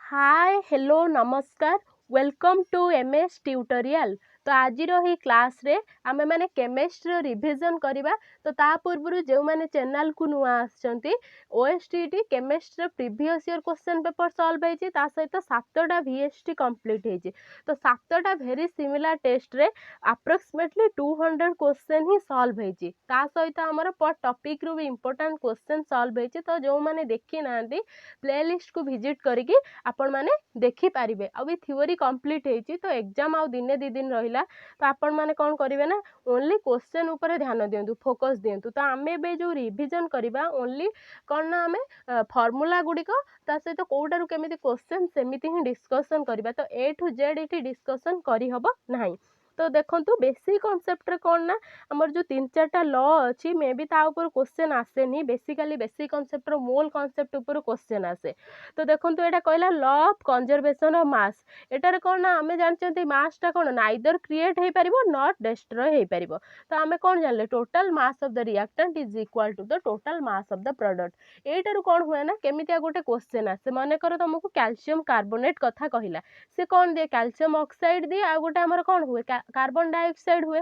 Hi hello नमस्कार welcome to MS tutorial. तो आज ही क्लास रे आमे माने केमिस्ट्री रिविजन करबा। तो ता पूर्व जो माने चैनल को नुआ आछंती OSTT chemistry previous year question paper solve होईची, ता सहित 7टा वीएसटी कंप्लीट होईची। तो 7टा वेरी सिमिलर टेस्ट रे अप्रोक्सीमेटली 200 क्वेश्चन ही सॉल्व होईची। ता सहित हमर पर टॉपिक रु भी इंपोर्टेंट क्वेश्चन सॉल्व होईची। तो जो माने देखि नांती प्लेलिस्ट को विजिट करिकि आपण माने देखि पारिबे। अब थ्योरी कंप्लीट हेची तो एग्जाम आउ दिने दी दिन रहिला। तो आपण माने कोन करिवे ना ओनली क्वेश्चन ऊपर ध्यान दियंतु, फोकस दियंतु। तो आमे बे जो रिवीजन करिबा ओनली कोन ना आमे फार्मूला गुडिको ता सहित कोउटारु केमिति क्वेश्चन सेमिति ही डिस्कशन करिबा। तो ए टू जेड एठी डिस्कशन करि हबो नाही। तो देखंतु बेसिक कांसेप्ट रे कोन ना हमर जो 3-4टा लॉ अछि मे बी ता ऊपर क्वेश्चन आसेनी। बेसिकली बेसिक कांसेप्ट रो मोल कांसेप्ट ऊपर क्वेश्चन आसे। तो देखंतु एटा कहला law of conservation of mass. एटारे कोन ना आमे जानचंती मास टा कोन नाइदर क्रिएट हेई परिबो नॉट डिस्ट्रॉय हेई परिबो। तो आमे कोन जानले total mass of the reactant is equal to the total mass of the product. एटारु कोन हुए ना केमितिया गोटे क्वेश्चन आसे। माने करो तुमको कैल्शियम कार्बोनेट कथा कहिला, से कोन दे कैल्शियम ऑक्साइड दे आ गोटे हमर कोन हुए कार्बन डाइऑक्साइड हुए।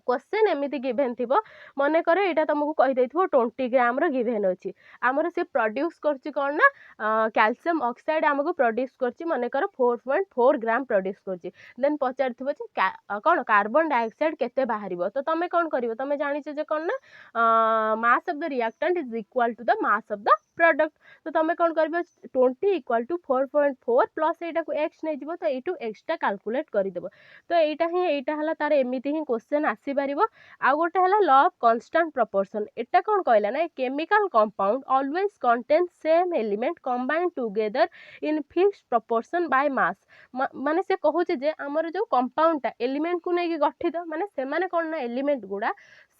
क्वेश्चन एमिति गिवन थिबो मने करे एटा तुमको कहि देथिबो 20 ग्राम रो गिवन अछि। हमर से प्रोड्यूस करछि कोन ना कैल्शियम ऑक्साइड हमको प्रोड्यूस करछि मने कर 4.4 ग्राम प्रोड्यूस करछि। देन पचारथिबो जे कोन कार्बन डाइऑक्साइड केते बाहरिबो। तो तमे कोन करिवो, तमे जानि जे कोन ना mass of the reactant is equal to the mass of the product. तो तमे कोन करबो 20 इक्वल टू 4.4 प्लस एटा को x नै जिवो। तो एटू x टा कैलकुलेट करि देबो। तो एटा हला तार एमिति ही क्वेश्चन आसी पारिबो। आ गोटे हला लॉ ऑफ कांस्टेंट प्रोपोर्शन। एटा कोन कहला ना chemical compound always contain same element combined together in fixed proportion by mass. माने से कहूचे जे हमर जो कंपाउंड टा एलिमेंट को नै गठित, माने से माने कोन ना एलिमेंट गुडा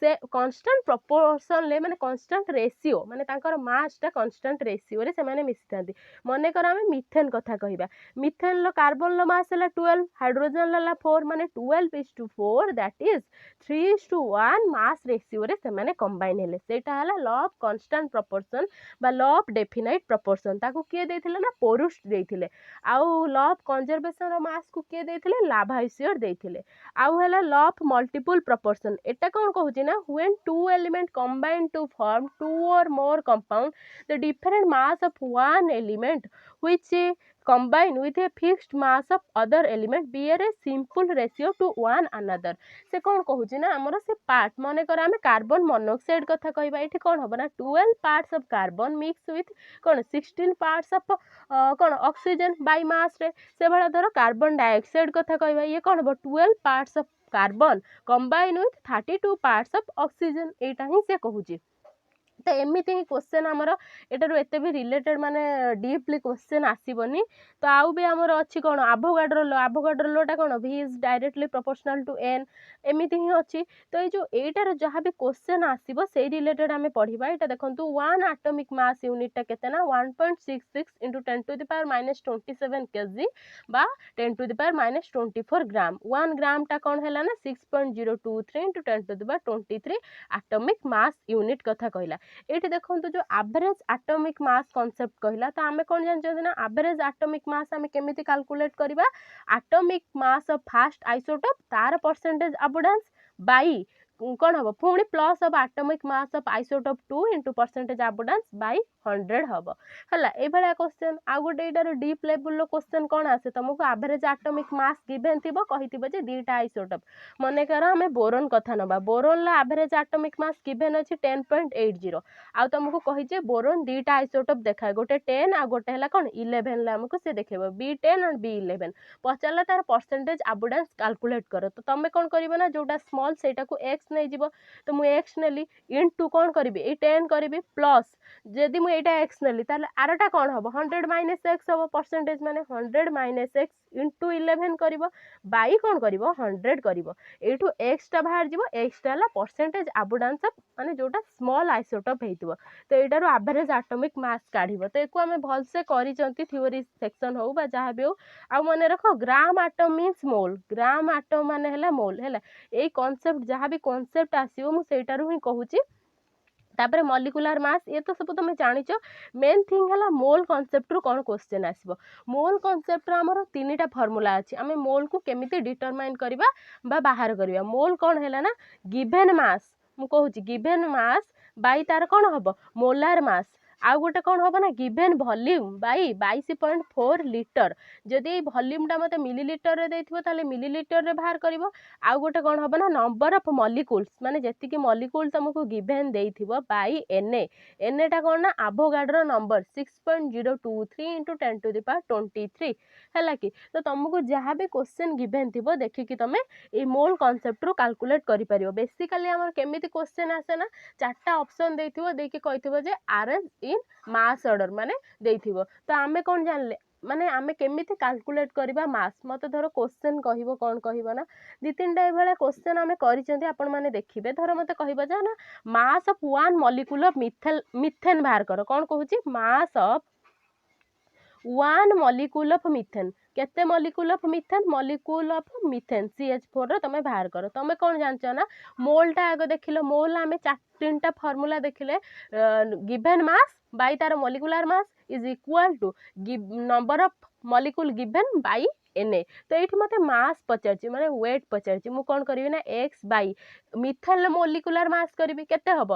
से कांस्टेंट प्रोपोर्शन ले माने कांस्टेंट रेशियो माने तांकर मास टा कांस्टेंट रेशियो रे से माने मिसिथांती। मने कर हम मिथेन कथा कहिबा, मिथेन लो कार्बन लो मास हला 12, हाइड्रोजन ला 4 माने 12:4 दैट इज 3:1 मास रेशियो रे से माने कंबाइन हेले। सेटा हला लॉ ऑफ कांस्टेंट प्रोपोर्शन बा लॉ ऑफ डेफिनाइट प्रोपोर्शन। ताको किए देथिले ना पोरुस्ट देथिले। आउ लॉ ऑफ कंजर्वेशन ऑफ मास को किए देथिले लाभाइसियर देथिले। आउ हला लॉ ऑफ मल्टीपल प्रोपोर्शन। एटा कोन कहूची ना when two element combine to form two or more compound the different mass of one element which combine with a fixed mass of other element bear a simple ratio to one another। से कौन कहूची ना हमर से part मने कर आमे carbon monoxide कथा कहबा। एठी कोन हबो ना 12 parts of carbon mix with cone 16 parts of cone oxygen by mass रे। से भला धर कार्बन डाइऑक्साइड कथा कहबा, ये कोन हबो 12 parts of carbon combine with 32 parts of oxygen. एटा ही से कहूची। तो एमिति ही क्वेश्चन हमर एटारु एते भी रिलेटेड माने डीपली क्वेश्चन आसीबनी। तो आउ भी हमर अछि कोन एवोगाड्रो लॉ। एवोगाड्रो लॉ टा कोन v is directly proportional to n एमिति ही अछि। तो ए जो एटार जहा भी क्वेश्चन आसीबो से रिलेटेड हमें पढिबा। एटा देखंतु 1 एटॉमिक मास यूनिट टा केते ना 1.66 * 10⁻⁻27 kg बा 10⁻⁻24 ग्राम। 1 ग्राम टा कोन हैला ना 6.023 * 10⁻23 एटॉमिक मास यूनिट कथा कहला। एठी देखंतु जो एवरेज एटॉमिक मास कांसेप्ट कहला। तो आमे कोन जानचंदी ना एवरेज एटॉमिक मास आमे केमिति कैलकुलेट करबा। Atomic mass of first isotope तार परसेंटेज अबंडेंस बाई कोन हबो पुणी plus of atomic mass of isotope 2 * percentage abundance by 100 हबो हला। ए भला क्वेश्चन आ गोटे एटार डीप लेवल लो क्वेश्चन कोन आसे तुमको एवरेज एटॉमिक मास गिवन थिबो कहिथिबो जे दीटा आइसोटोप। मने कर हमें बोरोन कथा नबा। बोरोन ला एवरेज एटॉमिक मास गिवन अछि 10.80। आ तुमको कहि जे बोरोन दीटा आइसोटोप देखाय, गोटे 10 आ गोटे हला कोन 11 ला हमको से देखेबो B10 और B11। पचारला तार परसेंटेज अबंडेंस कैलकुलेट करो। तो तमे कोन करिवो ना जोटा स्मॉल सेटा को x नै जिवो। तो मु x नेली इनटू कोन करिवि ए 10 करिवि प्लस जदि मु एटा x नेली ताले आरटा कोन हबो 100 - x हबो। परसेंटेज माने 100 - x इनटू 11 करिवो बाई कोन करिवो 100 करिवो। एठू x टा बाहर जिवो। x टा ला परसेंटेज अबंडेंस ऑफ माने जोटा स्मॉल आइसोटोप हेतिबो। तो एटारो एवरेज एटॉमिक मास काढिबो। तो एको हमें भल से करिचंती थ्योरी सेक्शन हो बा जहा भी हो। आ मने रखो ग्राम एटम मींस मोल। ग्राम एटम माने हला मोल हला। ए कांसेप्ट जहा भी कांसेप्ट आसीबो मु सेटारु ही कहूची। तापर मॉलिक्यूलर मास ये तो सब तुम जानिच मेन थिंग है मोल कॉन्सेप्ट रु कौन क्वेश्चन आसो मोल कॉन्सेप्ट आमर तीन फॉर्मूला अच्छी आम मोल को केमिति डिटरमाइन करवा बाहर करवा मोल कौन है ना गिवेन मास मु कहूँ गिवेन मास बाई तार कौन हम मोलार मास आउ गोटे कौन हम ना गिवेन वॉल्यूम बाई 22.4 लिटर जदि वॉल्यूमटा मत मिलीलिटर देते मिलीलिटर रे बाहर कर आउ गोटे कौन हम ना नंबर ऑफ मॉलिक्यूल्स माने जति मॉलिक्यूल तुमको गिवेन देइथिबो बाई एनए एनएटा कौन ना Avogadro number 6.023 into 10 to the power 23 है कि तो तुमको जहाँ भी क्वेश्चन गिवेन थी देखिकी तुम ये मोल कॉन्सेप्ट रु कैलकुलेट कर पारियो बेसिकली आमर केमिति क्वेश्चन आसे ना चार्टा ऑप्शन देइथिबो देकी कहिथिबो जे अरेंज इन मास ऑर्डर माने देइथिबो तो आमे कौन जानले माने आमे केमिति कैलकुलेट करबा मास मते धरो क्वेश्चन कहिबो कौन कहिबो ना दि तीनटा ए भले क्वेश्चन आमे करिसेंती आपण माने देखिबे धरो मते कहिबो जा ना mass of one molecule of methane बाहर करो कौन कहूची mass of one molecule of methane केते मॉलिक्यूल ऑफ मिथेन CH4 रो तमे बाहर करो तमे कौन जानछ ना मोलटा आगे देखिलो मोल आमे तीनटा फार्मूला देखिले गिवन मास बाय तार molecular mass is equal to number of molecule given by Na तो ये मत मास पचार माने वेट पचार मु कौन करी ना x by methane molecular mass करी केते हम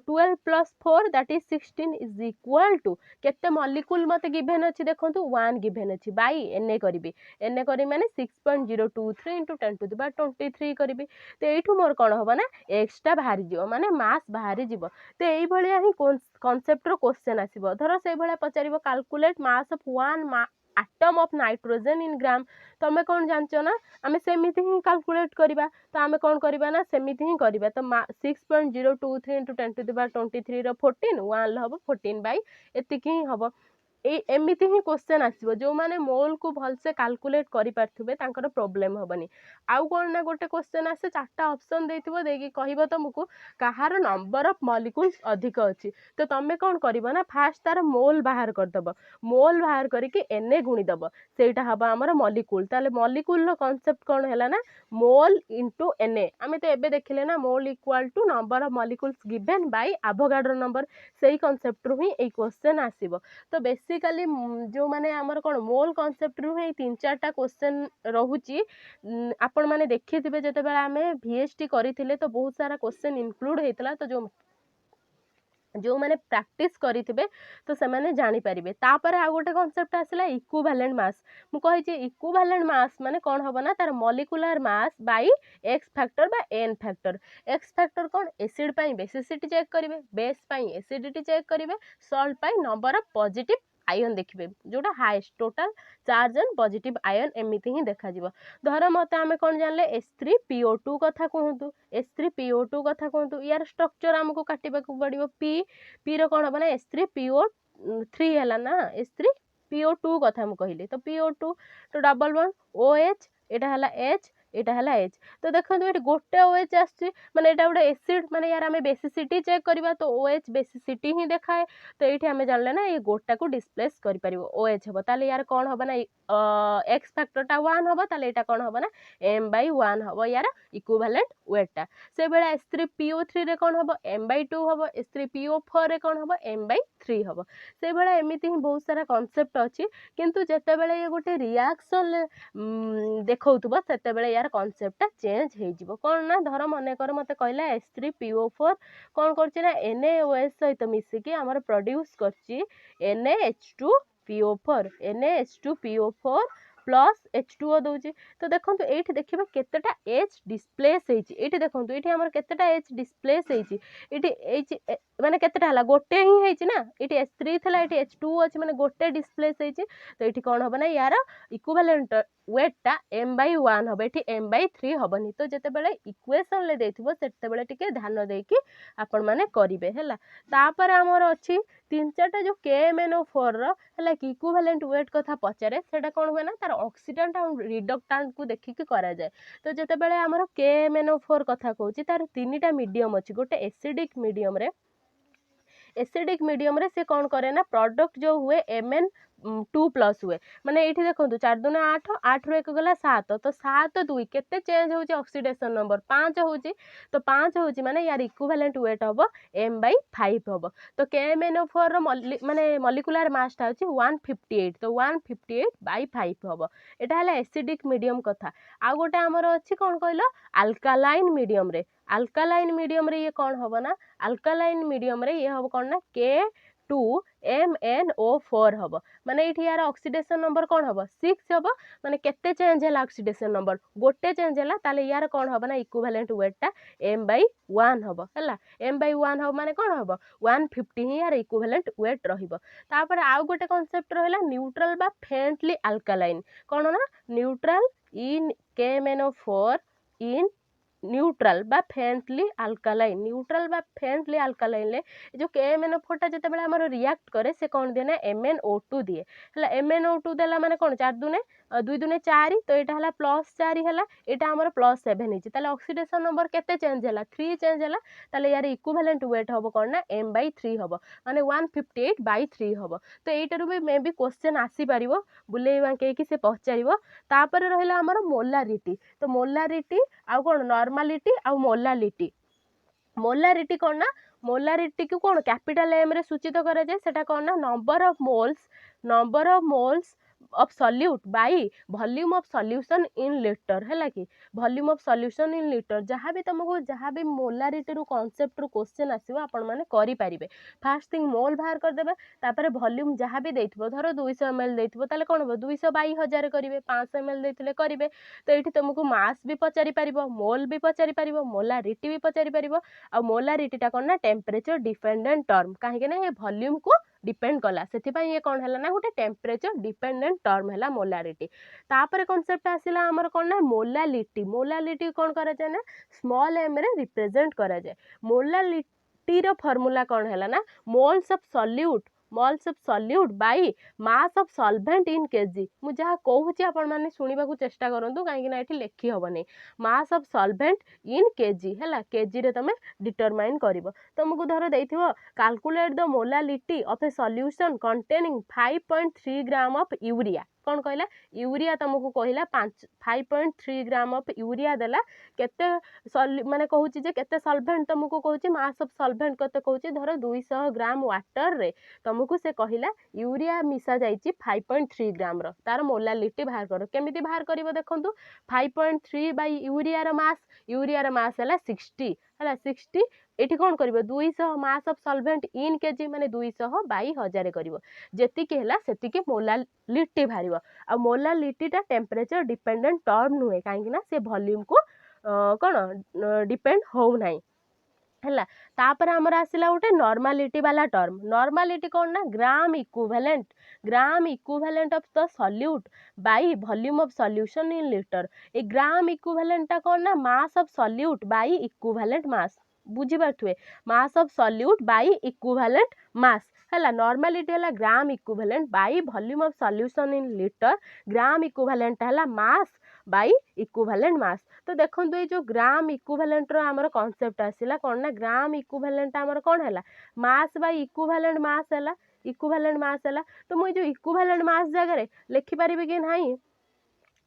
12 + 4 that is 16 is equal to केते मॉलिक्यूल मते गिवन अछि देखंतु 1 गिवन अछि बाई Na करी Na करी माने 6.023 इंटू 10 टू द पावर 23 करी तो एठू मोर कौन हम ना x टा बाहरी जीवो माने मास बाहरी जीवो तो एई भलिया ही कांसेप्ट रो क्वेश्चन आसीबो धरो से भलिया पचारिबो calculate mass of one atom of nitrogen in gram तो आम कौन जानच ना आम सेमिति ही कैलकुलेट करबा तो आम कौन करबा ना सेमिति ही करबा तो 6.023 इंटू 10 टू द पावर 23 रो 14 1 हम 14 बाई एतिकी ही हम एमती ही क्वेश्चन आसो जो मैंने मोल को भलसे कैलकुलेट करि पारथुबे तांकर प्रॉब्लम होबनी आउ कौन ना गोटे क्वेश्चन आसे चारटा ऑप्शन देथिबो देकी कहबो तुमको कहार नंबर ऑफ मॉलिक्यूल्स अधिक अछि तो तमे कौन करबो ना फास्ट तार मोल बाहर कर दबो मोल बाहर करके Na गुणी दबो सेटा हबा हमर मॉलिक्यूल ताले मॉलिक्यूल रो कांसेप्ट कौन हैला ना मोल इनटू Na आमे तो एबे देखिले ना mole equal to number of molecules given by Avogadro number सेही कांसेप्ट रु ही ए क्वेश्चन आसीबो तो बेसिकली जो माने आमर कौन मोल कॉन्सेप्ट रु ही 3-4टा क्वेश्चन रहुची आपण माने देखिथिबे जतेबेला आमे VST करिथिले तो बहुत सारा क्वेश्चन इंक्लूड हेतला तो जो मैंने प्रैक्टिस करिथिबे तो से माने जानि परिबे तापर आ गोटे कांसेप्ट आसला इक्विवेलेंट मास मु कहि जे इक्विवेलेंट मास माने कोन होबो ना तार molecular mass by x factor बा n फैक्टर x फैक्टर कोन एसिड पई बेसिसिटी चेक करिवे बेस पई एसिडिटी चेक करिवे सॉल्ट पई नंबर ऑफ पॉजिटिव आयन देखिबे जोटा highest total charge and positive ion एमिति ही देखा जिवो धर मते आमे कोन जानले H3PO2 कथा कहंतु H3PO2 कथा कहंतु यार स्ट्रक्चर हमको काटिबा को पड़िबो p रो कोन बना H3PO3 हैला ना H3PO2 कथा हम कहले तो PO2 तो डबल बॉन्ड OH एटा हला H एटा हला H तो देखंतु एटी गोटे OH आछि माने एटा गोटे एसिड माने यार हमें बेसिसिटी चेक करबा तो OH बेसिसिटी ही देखाए तो एठी हमें जानले ना ये गोटा को डिस्प्लेस करि परिबो OH हबो ताले यार कोन हबो ना x फैक्टर टा 1 हबो ताले एटा कोन हबो ना m/1 हबो यार इक्विवेलेंट वेट टा से बेला H3PO3 रे कोन हबो m/2 हबो H3PO4 रे कोन हबो m/3 हबो से बेला एमिति ही बहुत सारा कांसेप्ट अछि किंतु जते बेले ये गोटे रिएक्शन देखौतबो सेते बेले यार कांसेप्ट टा चेंज हे जिवो कोन ना धर मने कर मते कहला H3PO4 कोन करछि ना NaOH सहित मिसी कि हमर प्रोड्यूस करछि NaH2PO4 NaH2PO4 प्लस H2O दउछि तो देखंतु एठी देखिबा केतेटा H डिस्प्लेस हेछि एठी देखंतु एठी हमर केतेटा H डिस्प्लेस हेछि एठी माने केतेटा हला गोटे ही हेछि ना एठी H3 थला एठी H2 अछि माने गोटे डिस्प्लेस हेछि तो एठी कोन होबा ना यार इक्विवेलेंट वेट टा m/1 हबे एठी m/3 हबनी तो जते बेले इक्वेशन ले देथिबो सेते बेले टिके ध्यान देकी आपण माने करिवे हैला तापर हमर अछि 3-4टा जो KMnO4 रो हैला कि इक्विवेलेंट वेट कथा पचारे सेटा कोन होय ना तार ऑक्सीडेंट और रिडक्टेंट को देखि के करा जाय तो जते बेले हमर KMnO4 कथा कहूची तार तीनटा मीडियम अछि गोटे एसिडिक मीडियम रे से कौन करे ना प्रोडक्ट जो हुए टू प्लस हुए माने ये देखो 4 दूने 8 8 रु 1 गला 7 तो 7 2 केते चेंज होची ऑक्सीडेशन नंबर 5 होची तो 5 होची माने यार इक्विवेलेंट वेट हबो m/5 हबो तो KMnO4 रो माने मॉलिक्यूलर मास ता होची 158 तो 158/5 हबो एटा हला एसिडिक मीडियम कथा आ गोटे हमर अछि कोन कहलो अल्कालाइन मीडियम रे ये कौन हबो ना अल्कालाइन मीडियम रे ये हबो कौन ना K2MnO4 हबो माने एठी यार ऑक्सीडेशन नंबर कौन हबो 6 हबो माने केते चेंज हैला ऑक्सीडेशन नंबर गोटे चेंज हैला ताले यार कौन हबो ना इक्विवेलेंट वेट ता m/1 हबो हैला m/1 हबो माने कौन हबो 150 ही यार इक्विवेलेंट वेट रहिबो तापर आउ गोटे कांसेप्ट रहला न्यूट्रल बा फेंटली अल्कालाइन कौन ना neutral in KMnO4 in neutral बा फेंटली अल्कालाइन ले जो KMnO4 टा जते बेला हमर रिएक्ट करे से कोन दे ना MnO2 दिए हला MnO2 देला माने कोन 4 दूने 2 दूने 4 तो एटा हला +4 हला एटा हमर +7 हिची ताले ऑक्सीडेशन नंबर केते चेंज हला 3 चेंज हला ताले यार इक्विवेलेंट वेट हबो कोन ना m/3 हबो माने 158/3 हबो तो एटारु भी मे बी क्वेश्चन आसी परिवो बुलेई बांके कि से पचारिवो तापर रहला हमर मोलारिटी तो मोलारिटी आ कोन नॉर्मलिटी आ मोलारिटी कौन ना मोलारिटी को कौन कैपिटल एम रे सूचित करा जाए सेटा कौन ना number of moles of solute by volume of solution in litre है कि volume of solution in litre जहाँ भी तुमको जहाँ भी मोलारिटी रू कांसेप्ट रू क्वेश्चन आसीबो आपण माने करि परिबे फर्स्ट थिंग मोल बाहर कर देबे तापर वॉल्यूम जहाँ भी देइथबो धरो 200 ml देइथबो ताले कोन हो 200 बाई 1000 करिवे 500 ml देइथिले करिवे तो एठी तुमको मास भी पचारि परिबो मोल भी पचारि परिबो मोलारिटी भी पचारि परिबो आ मोलारिटी टा कोन ना टेम्परेचर डिपेंडेंट टर्म काहे के ना ये वॉल्यूम को डिपेंड कला से ये कौन है ना गोटे टेम्परेचर डिपेंडेंट टर्म है मोलारिटी तापर कांसेप्ट आसिला हमर कौन ना मोलालिटी कौन करा जाए ना स्मॉल m रे रिप्रेजेंट करा जाए मोलालिटी रो फार्मूला कौन है ना moles of solute by mass of solvent in KG मु जहाँ कहूँ आपण माने सुनिबा को चेष्टा करंतु काहे ना एठी लेखि हबनी mass of solvent in kg हैला केजी रे तमे डिटरमाइन करिवो तुमको धरो देइथिवो calculate the molality of a solution containing 5.3 gram of urea कौन कहला यूरिया तुमको कहला 5.3 ग्राम ऑफ यूरिया देला केते माने कहूँ जे केते सॉल्वेंट तुमको कहूँ मास ऑफ सॉल्वेंट केते कहूँ धरो 200 ग्राम वाटर रे तुमको से कहला यूरिया मिसा जाइछि 5.3 ग्राम रो तार मोलालिटी बाहर करो केमिति बाहर करिवो देखंतु 5.3 बाय यूरिया रो मास हैला 60 हैला 60 एठी कोन करिवो 200 मास ऑफ सॉल्वेंट इन केजी माने 200 बाई 1000 करिवो जेति के हैला सेति के मोलालिटी बाहरिवो आ मोलालिटी टा टेम्परेचर डिपेंडेंट टर्म नुहे काहे ना से वॉल्यूम को कोन डिपेंड हो नाही हैला तापर हमर आसिला उठे नॉर्मलिटी वाला टर्म नॉर्मलिटी कौन ना gram equivalent of the solute by volume of solution in liter a gram equivalent टा कौन ना mass of solute by equivalent mass बुझी पारथुए mass of solute by equivalent mass हैला नॉर्मलिटी हैला gram equivalent by volume of solution in liter gram equivalent हैला mass by equivalent मास तो देखंतु ये जो ग्राम इक्विवेलेंट रो हमर कांसेप्ट आसिला कोन ना ग्राम इक्विवेलेंट हमर कोन हैला मास बाई इक्विवेलेंट मास हैला तो मु जो इक्विवेलेंट मास जगह रे लिखि परिबे कि नाही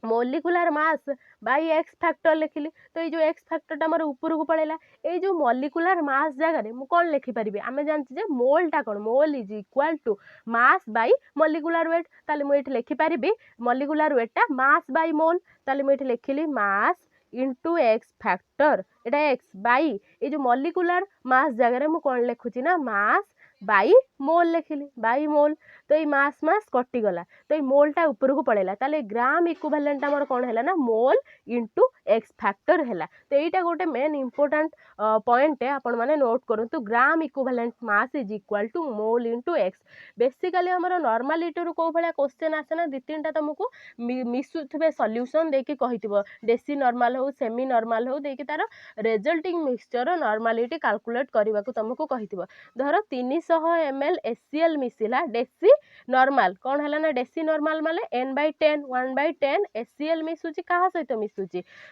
molecular mass by x factor लिखिली तो ये जो एक्स फैक्टर टा मोर ऊपर को पड़ेला ये जो मोलिकुलर मास जगह रे मु कोन लिखि परिबे आमे जानछि जे मोल टा कोन mole is equal to mass by molecular weight ताले मु एठी लिखि परिबे मोलिकुलर वेट टा मास बाई मोल ताले मु एठी लिखिली mass into x factor Etah x by ये जो मोलिकुलर मास जगह रे मु कोन लिखुची ना मास बाई मोल लिखिली बाई मोल तो ये मास कटि गला तो ये मोल टा ऊपर को पड़ेला ताले ग्राम इक्विवेलेंट हमर कोन हैला ना मोल इंटू एक्स फैक्टर हैला तो एटा गोटे मेन इंपोर्टेंट पॉइंट है आपण माने नोट करंतु gram equivalent mass is equal to mole into x basically हमर नॉर्मलिटी रो को भले क्वेश्चन आसे ना दि तीनटा तुमको मिसुथबे सॉल्यूशन देकी कहितबो डेसी नॉर्मल हो सेमी नॉर्मल हो देकी तार रिजल्टिंग मिक्सचर मिक्सचर कैलकुलेट करने को तुमको कही धर 300 ml HCl मिसिला डेसी नॉर्मल कौन है ना डेसी नॉर्मल माने n/10 1/10 HCl मिसुची कहा सहित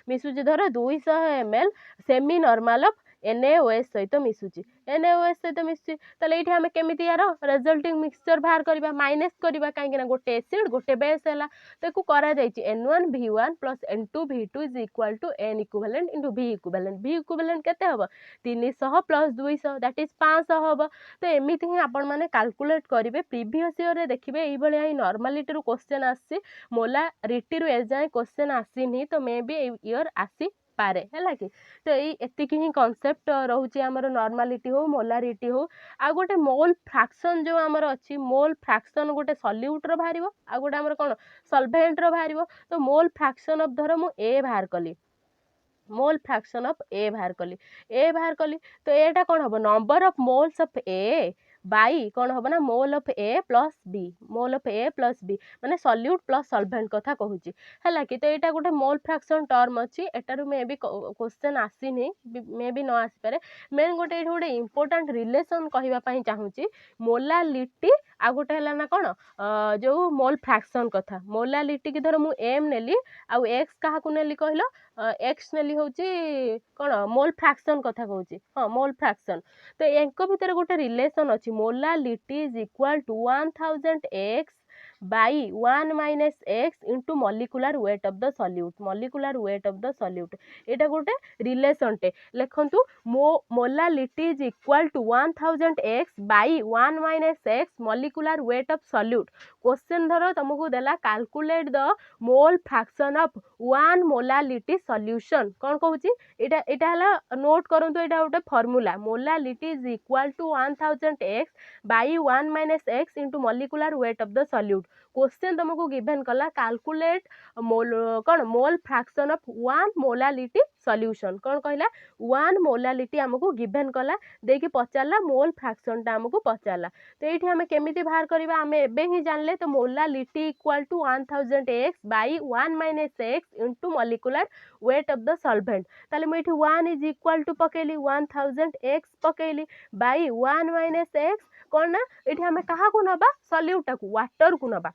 मिसुची धर 200 ml semi normal of NaOH सहित मिसुची NaOH सहित मिसुची ताले एठी हमें केमिति यार रिजल्टिंग मिक्सचर बाहर करबा माइनस करबा काहे ना गोटे एसिड गोटे बेस हैला ताकू करा जायछि N1V1 + N2V2 = N equivalent * V equivalent V equivalent केते हबो 300 + 200 दैट इज 500 हबो तो एमिति ही आपण माने कैलकुलेट करिवे प्रीवियस ईयर रे देखिबे एई भलिया ही नॉर्मलिटी रो क्वेश्चन आसी मोलारिटी रो एजाय क्वेश्चन आसीनी तो मे बी ईयर आसी पारे हैला कि तो एतिकी ही कॉन्सेप्ट रहउची हमर नॉर्मलिटी हो मोलारिटी हो आ गोटे मोल फ्रैक्शन जो हमर अछि मोल फ्रैक्शन गोटे सॉल्यूट रो बाहरिबो आ गोटे हमर कोन सॉल्वेंट रो बाहरिबो तो मोल फ्रैक्शन ऑफ धर मु ए बाहर कली मोल फ्रैक्शन ऑफ ए बाहर कली तो एटा कौन हम number of moles of A by कौन हम ना mole of A plus B माने सॉल्यूट प्लस सॉल्वेंट कथा कहूची हैला कि तो एटा गोटे मोल फ्रैक्शन टर्म अछि एटारु मे बी क्वेश्चन आसीनी मे बी न आसी पारे मेन गोटे एठी गोटे इंपोर्टेंट रिलेशन कहिबा पई चाहूची मोलालिटी आ गोटे हैला ना कोन जो मोल फ्रैक्शन कथा मोलालिटी की धर मु एम नेली आ एक्स काहा को नेली कहलो एक्स नेली होची कोन मोल फ्रैक्शन कथा कहूची हां मोल फ्रैक्शन तो एंको भितर गोटे रिलेशन अछि molality is equal to 1000 x by 1 minus x into molecular weight of the solute एटा गोटे रिलेशन टे लेखंतु molality is equal to 1000 x by 1 minus x molecular weight of solute question धरो तुमको देला calculate the mole fraction of 1 molality solution कौन कहूची एटा हला नोट करंतु एटा गोटे formula molality is equal to 1000 x by 1 minus x into molecular weight of the solute question तुमको गिवन कला calculate mole fraction of 1 molality solution कौन कहला 1 मोलालिटी हमको गिवन कला देकी पचारला मोल फ्रैक्शन टा हमको पचारला तो एठी हमें केमिति बाहर करबा हमें एबे ही जानले तो molality equal to 1000 x by 1 minus x into molecular weight of the solvent ताले मैं एठी 1 is equal to पकेली 1000 x पकेली by 1 minus x कौन ना एठी हमें कहा को नबा सॉल्यूट को वाटर को नबा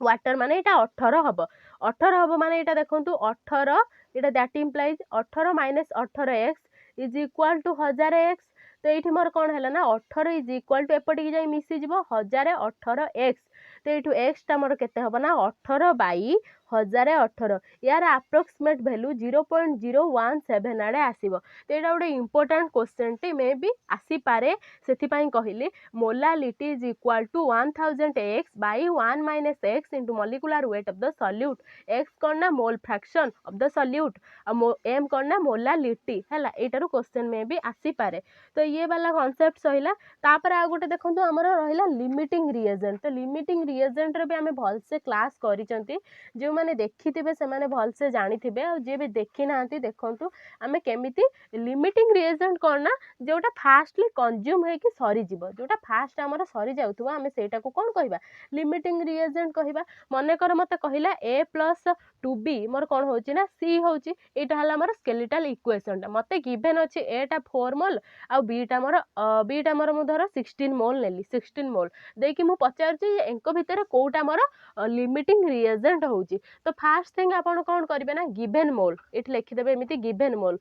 वाटर माने एटा 18 हबो माने एटा देखंतु 18 एटा that implies 18 minus 18x is equal to 1000x तो एठी मोर कोन हैला ना 18 is equal to एपटी की जाई मिसी जिवो 1018x तो एठु x ता मोर केते हबो ना 18 बाई 1018 यार अप्रोक्सीमेट वैल्यू 0.017 आडे आसीबो तो एटा गोटे इंपोर्टेंट क्वेश्चन टी मे बी आसी पारे सेथि पई कहिली molality is equal to 1000 x by 1 minus x into molecular weight of the solute x कोन ना मोल fraction of the solute m कोन ना मोलालिटी हैला एटारो क्वेश्चन मे बी आसी पारे तो ये वाला कांसेप्ट सहिला तापर आ गोटे देखंतु हमर रहिला लिमिटिंग रिएजेंट तो लिमिटिंग रिएजेंट रे भी हमें भल से क्लास करिसंती जो माने देखिथिबे से माने भल से जानिथिबे आ जे भी देखि नांती देखंतु हमें केमिति लिमिटिंग रिएजेंट कोन ना जोटा फास्टली कंज्यूम हे कि सरी जीवो जोटा फास्ट हमर सरी जाउथबो हमें सेटा को कोन कहिबा लिमिटिंग रिएजेंट कहिबा मने कर मते कहिला a + 2b मोर कोन होची ना c होची एटा हला हमर स्केलेटल इक्वेशन ता मते गिवन अछि a टा 4 मोल आ b टा मोर मु धर 16 मोल नेली 16 मोल देकी मु पचारची एंको भितर कोटा मोर लिमिटिंग रिएजेंट होची तो फास्ट थिंग आपण कोन करिवे ना गिवन मोल एठी लिखि देबे एमिति गिवन मोल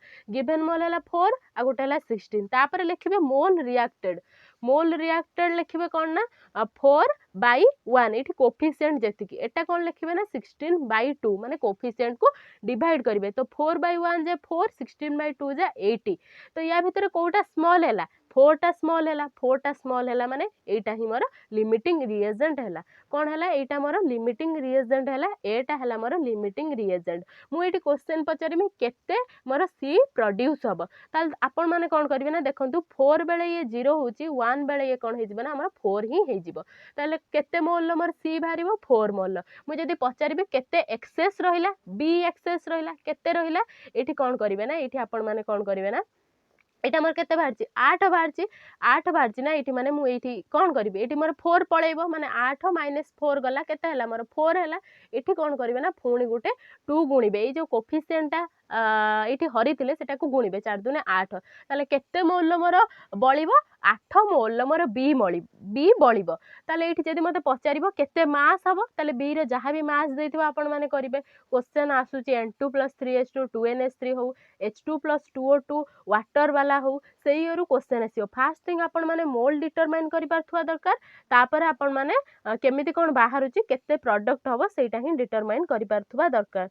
हला 4 आ गोटे हला 16 तापर लिखिबे मोल रिएक्टेड लिखिबे कोन ना 4/1 एठी कोफिशिएंट जेतिकी एटा कोन लिखिबे ना 16/2 माने कोफिशिएंट को डिवाइड करिवे तो 4/1 जे 4 16/2 जे 80 तो या भीतर कोटा स्मॉल हैला 4 टा स्मॉल हैला माने एटा ही मोर लिमिटिंग रिएजेंट हैला कोन हैला एटा मोर लिमिटिंग रिएजेंट हैला एटा हैला मोर लिमिटिंग रिएजेंट मु एटी क्वेश्चन पचारिमी केते मोर सी प्रोड्यूस हबो ताल आपण माने कोन करिवे ना देखंतु 4 बेले ये 0 होची 1 बेले ये कोन हे जिवो ना हमर 4 ही हे जिवो ताले केते मोल मोर सी भारिबो 4 मोल मु जदी पचारिबे केते एक्सेस रहिला बी एक्सेस रहिला केते रहिला एठी कोन करिवे ना एठी आपण माने कोन करिवे ना एटा मोर केते बाहरची 8 बाहरची ना एठी माने मु एठी कोन करबी एठी मोर 4 पळेबो माने 8 - 4 गला केते हला मोर 4 हला एठी कोन करबे ना फुणी गुटे 2 गुणिबे ए जो कोफिशिएंट ता ये हरी से गुणिबे 4 दूने 8 ताले केते मोल मोर बलिबो 8 मोल मोर बी बलिबो ताले एठी जदि मते पचारिबो केते मास हबो ताले बी रे जहा भी मास देथिबो आपण माने करिवे क्वेश्चन आसुची N2 + 3H2 2NH3 हो H2 + 2O2 वाटर वाला हो सेही रु क्वेश्चन आसीयो फास्ट थिंग आपण माने मोल डिटरमाइन करि पारथुवा दरकार तापर आपण माने केमिति कोन बाहरुची केते प्रोडक्ट हबो सेटा ही डिटरमाइन करि पारथुवा दरकार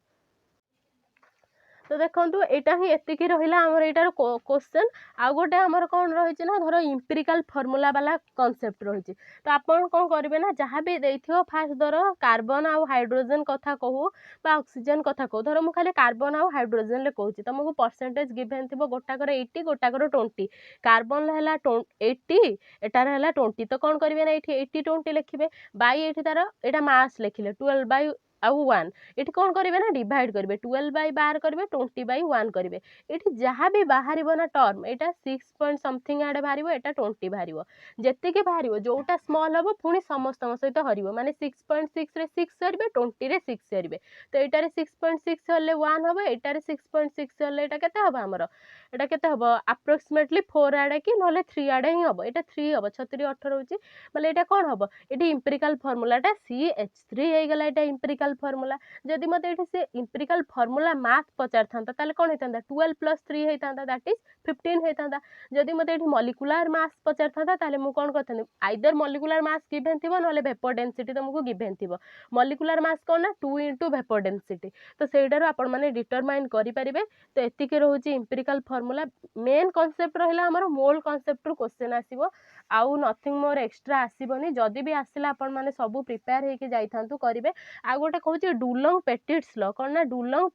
तो देखो यहाँ ही एतिकी रहा आमर यार क्वेश्चन आउ गोटे आमर कौन रही ना धर इंपिरिकल फर्मुला वाला कॉन्सेप्ट रही तो आप कौन करेंगे ना जहाँ भी देथियो फास्ट धर कार्बन आउ हाइड्रोजन कथा कहू ऑक्सीजन कथा कहू धर मुझे खाली कार्बन आउ हाइड्रोजन कहूँ तुमको परसेंटेज गिभेन थी गोटाकर 80 गोटाकर 20 कार्बन है 80 एटार है 20 तो कौन करेंगे ना ये 80 20 लिखे बाई ये तार यहाँ मास लिखिले 12 बाई आउ 1 ये कौन करेंगे ना डिवाइड करेंगे 12 बाई बार करेंगे 20 बाई 1 करेंगे ये जहाँ भी बाहर ना टर्म यहाँ 6 पॉइंट समथिंग आड़े बाहर यहाँ 20 बाहर जी बाहर जोटा स्मॉल हम पुणी समस्त सहित हर माने 6.6 रे 6 सर 20 रे 6 सर तो यहाँ 6.6 हेल्ले 1 हम यहाँ 6.6 हेल्ले केते हम आमर यहाँ केते हम अप्रोक्सीमेटली 4 आड़े कि ना 3 आड़े ही हम यहाँ 3 हम 36 18 होची मतलब यहाँ कौन हम ये इंपिरिकल फर्मुलाटा CH3 हो गला यहाँ इंपिरिकल फर्मुला जदि मत ये से इंपिरिकल फर्मुला मैथ पचार था ताले कौन होता 12 + 3 होता दैट इज 15 होता जदि मत ये मॉलिक्यूलर मास पचार था ताले मु कौन करथानी आइदर मॉलिक्यूलर मास गिवन थिबो नले वेपर डेंसिटी तुमको गिवन थिबो मॉलिक्यूलर मास कौन ना 2 * वेपर डेंसिटी तो सेटार आपण माने डिटरमाइन करि परिबे तो एतिके रहउची इंपिरिकल फर्मुला मेन कांसेप्ट रहिला हमर मोल कांसेप्ट रो क्वेश्चन आसीबो आउ नथिंग मोर एक्स्ट्रा आसीबोनी जदि भी आसिला आपण माने सब प्रिपेयर हेके जाई थांतु करिवे आ गोटे कहूँ डुलंग पेटिट्स लॉ कौन ना डुलंग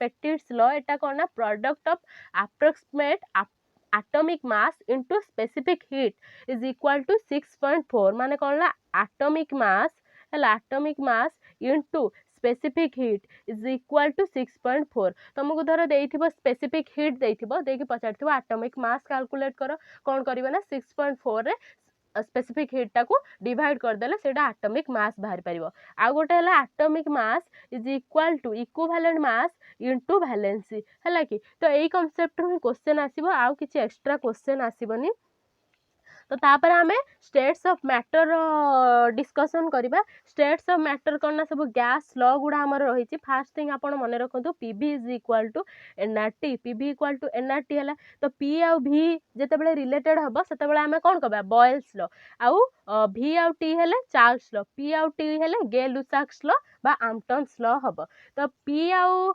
पेटिट्स लॉ एटा कौन ना product of approximate atomic mass into specific heat is equal to 6.4 माने कौन ना atomic mass into specific heat is equal to 6.4 तुमको धर देथिबो स्पेसिफिक हीट देथिबो देकी पचारथिबो एटॉमिक मास कैलकुलेट करो कौन करिवे ना 6.4 रे स्पेसिफिक हीट टाको डिवाइड करदेले सेटा एटॉमिक मास बाहर परिबो आ गोटे है atomic mass is equal to equivalent mass into valency है कि तो यही कांसेप्ट रू क्वेश्चन आसीबो आ किछि एक्स्ट्रा क्वेश्चन आसीबोनी तो तापर आमे स्टेट्स ऑफ मैटर डिस्कशन करिबा स्टेट्स ऑफ मैटर करना सब गैस लॉ गुडा हमर रहिछि फास्ट थिंग आपण मने रखंतु PV = nRT PV = nRT हला तो P आउ V जते बेले रिलेटेड हबो सेते बेले आमे कोन कहबा बॉयल्स लॉ आउ V आउ T हेले चार्ल्स लॉ P आउ T हेले गे-लुसाक्स लॉ बा आम्पटन्स लॉ हबो तो P आउ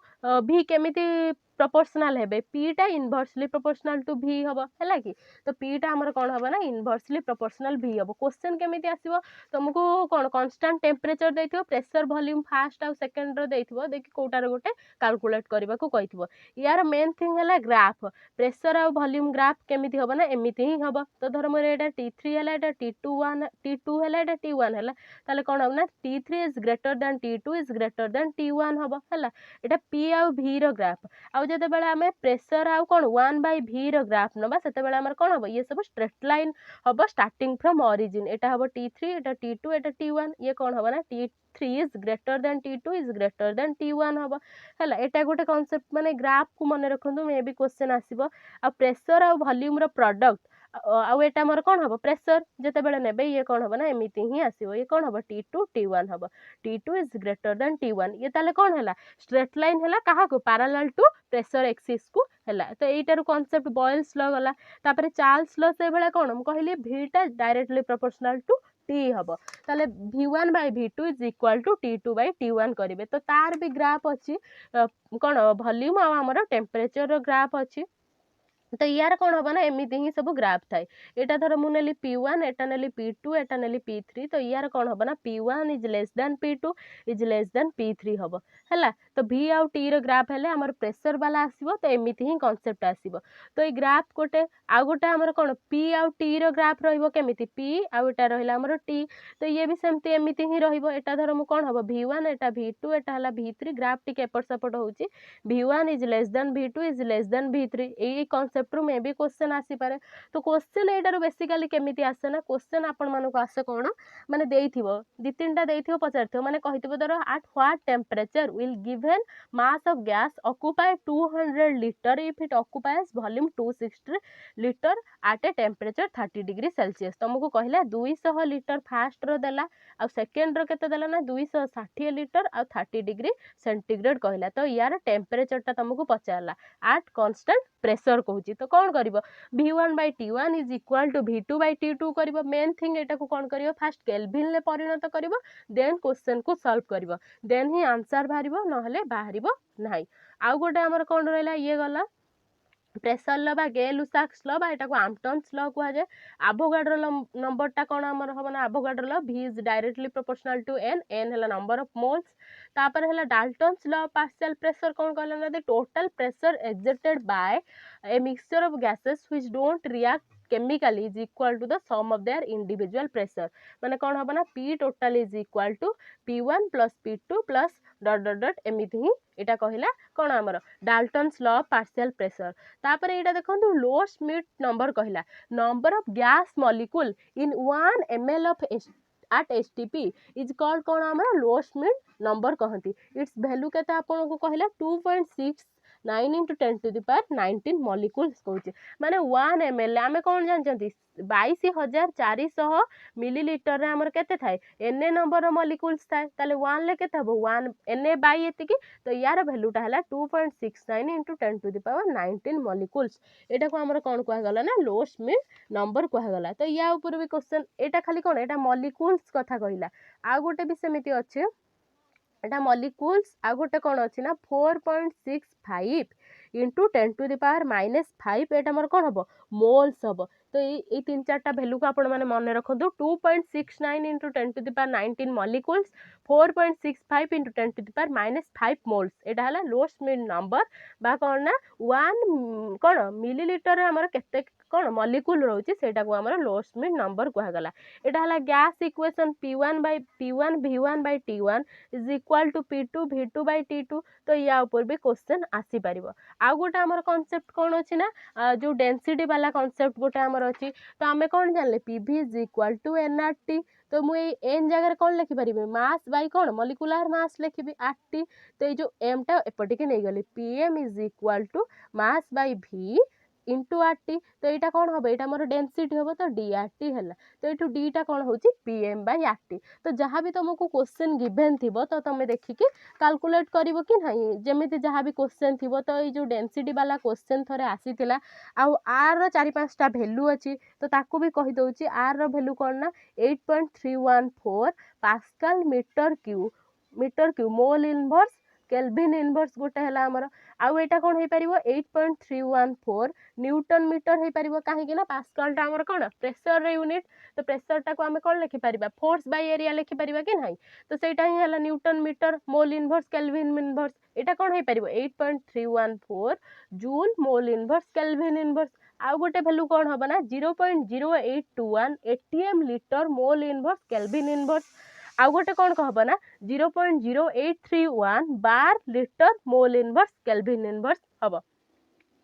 V केमिति प्रोपोर्शनल हेबे P टा इनवर्सली प्रोपोर्शनल टू V हबो हैला कि तो P टा हमर कोन हबो ना इनवर्सली प्रोपोर्शनल V हबो क्वेश्चन केमिति आसीबो तुमको कोन कांस्टेंट टेंपरेचर देथिबो प्रेशर वॉल्यूम फर्स्ट आ सेकंड रो देथिबो देखि कोटार गोटे कैलकुलेट करबा को कहिथिबो यार मेन थिंग हैला ग्राफ प्रेशर आ वॉल्यूम ग्राफ केमिति हबो ना एमिति ही हबो तो धर मोर एटा T3 हैला एटा T2 हैला एटा T1 हैला ताले कोन हबो ना T3 is greater then T2 is greater then T1 हबो हैला एटा P आ V रो ग्राफ आउ जते बेले आमे प्रेशर आउ कोन 1/v रो ग्राफ नबा सेते बेले हमर कोन हबो ये सब स्ट्रेट लाइन हबो स्टार्टिंग फ्रॉम ओरिजिन एटा हबो T3 एटा T2 एटा T1 ये कोन हबो ना T3 is greater then T2 is greater then T1 हबो हैला एटा गोटे कांसेप्ट माने ग्राफ को मने रखंतु मे भी क्वेश्चन आसीबो आ प्रेशर आ वॉल्यूम रो प्रोडक्ट आउ एटा हमर कोन हबो प्रेशर जते बेले नेबे ये कोन हबो ना एमिति ही आसीबो ये कोन हबो T2 T1 हबो T2 is greater then T1 ये ताले कोन हैला स्ट्रेट लाइन हैला काहा को पैरेलल टू प्रेशर एक्सिस को हैला तो एटार कांसेप्ट बॉयल्स लॉ गला तापर चार्ल्स लॉ से बेले कोन हम कहली V टा डायरेक्टली प्रोपोर्शनल टू T हबो ताले V1/V2 is equal to T2/T1 करिवे तो तार भी ग्राफ अछि कोन वॉल्यूम आ हमर टेंपरेचर रो ग्राफ अछि तो यार कौन हम ना एमती ही सब ग्राफ थाए एटा धर मु नेली P1 एटा नेली P2 एटा नेली P3 तो यार कौन हम ना P1 is less then P2 is less then P3 हबो हैला तो V आउ T रो ग्राफ हेले हमर प्रेशर वाला आसीबो तो एमिति ही कांसेप्ट आसीबो तो ई ग्राफ गोटे आ गोटे हमर कोन P आउ T रो ग्राफ रहइबो केमिति P आउ एटा रहिला हमर T तो ये भी सेमति एमिति ही रहइबो एटा धर मु कोन हबो V1 एटा V2 एटा हला V3 ग्राफ टिके एपट सपट होउची V1 is less than V2 is less than V3 एई कांसेप्ट कनसेप्ट मे भी क्वेश्चन आसी पारे तो क्वेश्चन एटार बेसिकली केमिति आसे ना क्वेश्चन आपण मानको आसे कोन माने देइथिबो दि तीनटा देइथिबो पचारथिबो माने कहिथिबो धर at what temperature will given mass of gas occupy 200 litre if it occupies volume 260 litre at a temperature 30 degree Celsius तुमको कहला 200 लीटर फास्ट रो देला आ सेकेंड रो केते देला ना 260 लीटर आ 30 डिग्री सेंटीग्रेड कहला तो यार टेम्परेचर टा तुमको पचारला एट कांस्टेंट प्रेशर कहूची तो कौन करिवो V1/T1 is equal to V2/T2 करिवो मेन थिंग एटा को कौन करिवो फास्ट केल्विन ले परिणत करिवो देन क्वेश्चन को सॉल्व करिवो देन ही आंसर बाहरिवो नहले बाहरिवो नाही आउ गोटे हमर कौन रहला ये गला प्रेशर ल बा गै-लुसाक्स ल बा एटा को आम्पटन्स ल कुहा जाय एवोगाड्रो नंबर टा कोन हमर हबो ना Avogadro law V is directly proportional to n हला नंबर ऑफ मोल्स तापर हला डाल्टन्स ल पार्शियल प्रेशर कोन कहला ना the total pressure exerted by a mixture of gases which don't react chemically is equal to the sum of their individual pressure माने कौन हम ना P total is equal to P1 plus P2 plus dot dot dot एमिति ही एटा कहिला कौन हमर Dalton's law partial pressure तापर एटा देखंतु लो स्मिथ नंबर कहिला number of gas molecule in 1 ml of at STP is called कौन हमर लो स्मिथ नंबर कहंती इट्स वैल्यू केता आपन को कहिला 2.69 into 10 to the power 19 molecules कहूची माने 1 ml आमे कौन जानचंती 22,400 मिलीलीटर रे हमर केते थाए एन नंबर मॉलिक्यूल्स थाए ताले 1 ले केते हबो 1 एन बाई एतिकी तो यार वैल्यूटा हला 2.69 into 10 to the power 19 molecules एटा को हमर कोन कहै गला ना लो स्मिथ नंबर कहै गला तो या ऊपर भी क्वेश्चन एटा खाली कोन एटा मॉलिक्यूल्स कथा कहिला आ गोटे भी सेमिति अछि एटा मॉलिक्यूल्स आ गोटे कोन अछि ना 4.65 into 10 to the power -5 एटा हमर कोन हबो मोल्स हबो तो ये तीन चारटा वैल्यू को आपण माने मन रखंतु 2.69 into 10 to the power 19 molecules 4.65 into 10 to the power -5 moles एटा हला लो स्मिथ नंबर बा कोन ना 1 कोन मिलीलीटर रे हमर केते कोन मॉलिक्यूल रहउची सेटा को हमर लो स्मिथ नंबर कहै गला एटा हला gas equation P1 V1/T1 is equal to P2 V2/T2 तो या ऊपर भी क्वेश्चन आसी परिबो आ गोटे हमर कांसेप्ट कोन अछि ना जो डेंसिटी वाला कांसेप्ट गोटे हमर अछि तो हमें कोन जानले PV is equal to nRT तो मु एन जगह कोन लिखि परिबे मास बाय कोन मॉलिक्यूलर मास लिखिबी RT तो ये जो m टा एपटी के नै गली PM is equal to mass by V into RT तो एटा कोन होबे एटा मोर डेंसिटी होबो तो DRT हला तो एठु D टा कोन होची PM by RT तो जहाँ भी तुमको क्वेश्चन गिवन थिबो तो तमे देखि कि कैलकुलेट करिवो कि नहीं जेमिति जहाँ भी क्वेश्चन थिबो तो ये जो डेंसिटी वाला क्वेश्चन थरे आसीथिला आउ R रो 4-5 टा वैल्यू अछि तो ताकू भी कहि दउची R रो वैल्यू कोन ना 8.314 pascal metre cube mole inverse kelvin inverse गोटे हला हमर आउ एटा कोन हे परिबो 8.314 न्यूटन मीटर हे परिबो काहे कि ना पास्कल टा हमर कोन प्रेशर रे यूनिट तो प्रेशर टा को हमें कोन लिखि परिबा फोर्स बाय एरिया लिखि परिबा कि नहीं तो सेटा ही हला newton metre mole inverse kelvin inverse एटा कोन हे परिबो 8.314 joule mole inverse kelvin inverse आउ गोटे वैल्यू कोन होबा ना 0.0821 ATM litre mole inverse kelvin inverse आउ गोटे कोन कहबो ना 0.0831 bar litre mole inverse kelvin inverse हबो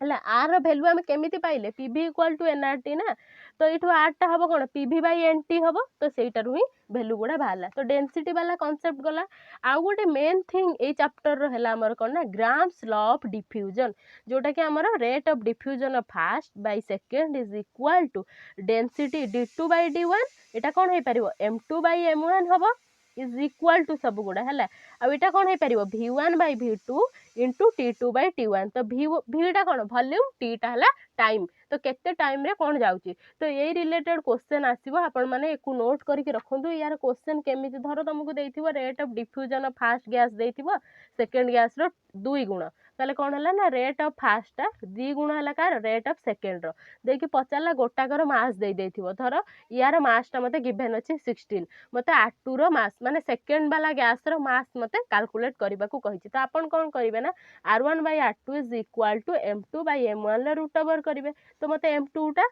हला आर रो वैल्यू हम केमिति पाइले PV इक्वल टू nRT ना तो इठु r टा हबो कोन PV बाय NT हबो तो सेटा रु ही वैल्यू गुडा बाहला तो डेंसिटी वाला कांसेप्ट गला आउ गोटे मेन थिंग ए चैप्टर रो हला हमर कोन ना ग्राम्स लॉ ऑफ डिफ्यूजन जोटा कि हमर rate of diffusion of first by second is equal to density d2 by d1 एटा कोन हे परिबो m2 बाय m1 हबो इज इक्वल टू सब गुडा हला आ एटा कोन हे परिबो V1 by V2 into T2 by T1 तो V टा कोन वॉल्यूम T टा हला टाइम तो केते टाइम रे कोन जाउची तो ए रिलेटेड क्वेश्चन आसीबो आपण माने एकु नोट करके रखंतु यार क्वेश्चन केमिति धरो तुमको देइथिबो rate of diffusion of first gas देइथिबो सेकंड गैस रो 2 गुण ताले कोन हला ना रेट ऑफ फास्ट टा 2 गुण हला कार रेट ऑफ सेकंड रो देखि पचारला गोटा कर मास देइ देइथिबो धरो यार मास टा मते गिवन अछि 16 मते R2 रो मास माने सेकंड वाला गैस रो मास मते कैलकुलेट करबा को कहिछि तो आपण कोन करिवे ना R1 by R2 is equal to M2 by M1 ले रूट ओवर करिवे तो मते M2 टा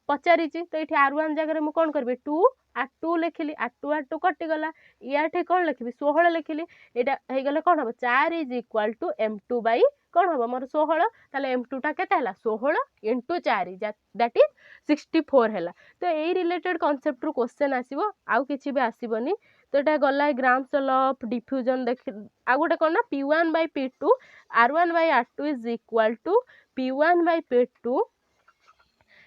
पचारिछि तो एठी R1 जगह रे मु कोन करबे 2 R2 लिखिली R2 कटिगला या कौन लिखी 16 लिखिली यहाँ हो कौन हम 4 is equal to M2 by कौन हम मोर 16 ताले M2 टा केते हला 16 इंटू 4 दैट इज 64 है। तो यही रिलेटेड कॉन्सेप्ट रु क्वेश्चन आसीबो आउ किछि भी आसीबोनी। तो ये गला ग्राम्स लॉ ऑफ डिफ्यूजन देख आ गोटे कौन ना P1 by P2 R1 by R2 is equal to P1 by P2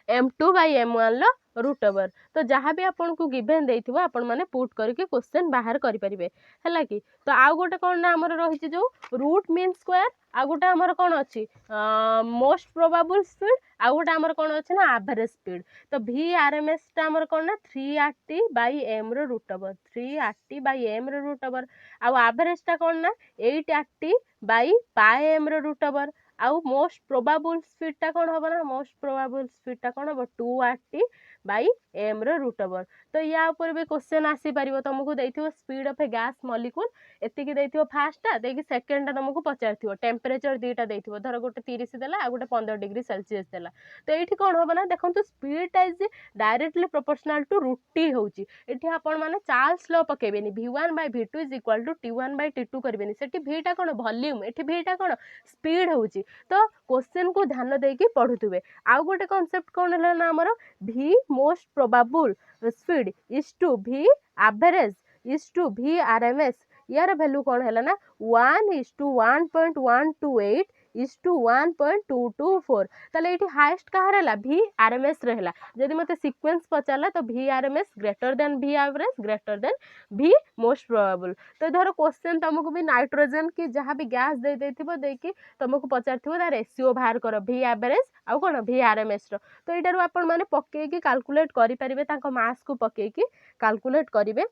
M2 by M1 root over. तो जहाँ भी आपन को गिवन देइथिबो आपन माने पुट करके क्वेश्चन बाहर करि परिबे हैला कि। तो आउ गोटे कौन ना हमर रहिछि जो रूट मीन स्क्वायर आ गोटे हमर कौन अछि मोस्ट प्रोबेबल स्पीड आ गोटे हमर कौन अछि ना एवरेज स्पीड। तो VRMS टा हमर कौन ना 3RT बाई M रो root over 3RT by M रो रूट ओवर आ एवरेज टा कौन ना 8RT बाई पाई M रो रूट ओवर आउ मोस्ट प्रोबेबल स्पीड टा कौन होबो ना मोस्ट प्रोबेबल स्पीड टा कौन होबो 2RT बाई M रो रूट ओवर। तो या ऊपर भी क्वेश्चन आसी परिबो तुमको देइथिबो speed of a gas molecule एतिकी देइथिबो फर्स्ट टा देकी सेकंड टा तुमको पचारथिबो टेम्परेचर दीटा देइथिबो धर गोटे 30 देला आ गोटे 15 डिग्री सेल्सियस देला। तो एठी कौन होबो ना देखंतु स्पीड टा is directly proportional to root T होउची। एठी आपण माने चार्ल्स लॉ पकेबेनी V1 by V2 is equal to T1 by T2 करबेनी सेठी V टा कौन वॉल्यूम एठी V टा कौन स्पीड होउची। तो क्वेश्चन को ध्यान देकी पढुथुबे। आउ गोटे कांसेप्ट कौन हला ना हमर V most probable speed is to V average is to V RMS यार वैल्यू कौन है ना 1 इज टू 1.128 इज टू 1.224। ताले एठी हाईएस्ट कहार है V RMS रहला जदि मते सीक्वेंस पचाला तो V RMS greater than V average greater than V most probable. तो धर क्वेश्चन तुमको भी नाइट्रोजन की जहाँ भी गैस दे देथिबो देकी तुमको पचारथिबो ता रेशियो बाहर करो V एवरेज आ कोन V RMS रो। तो एटारु आपण माने पक्के की कैलकुलेट करि परिबे ताको मास को पक्के की कैलकुलेट करिवे।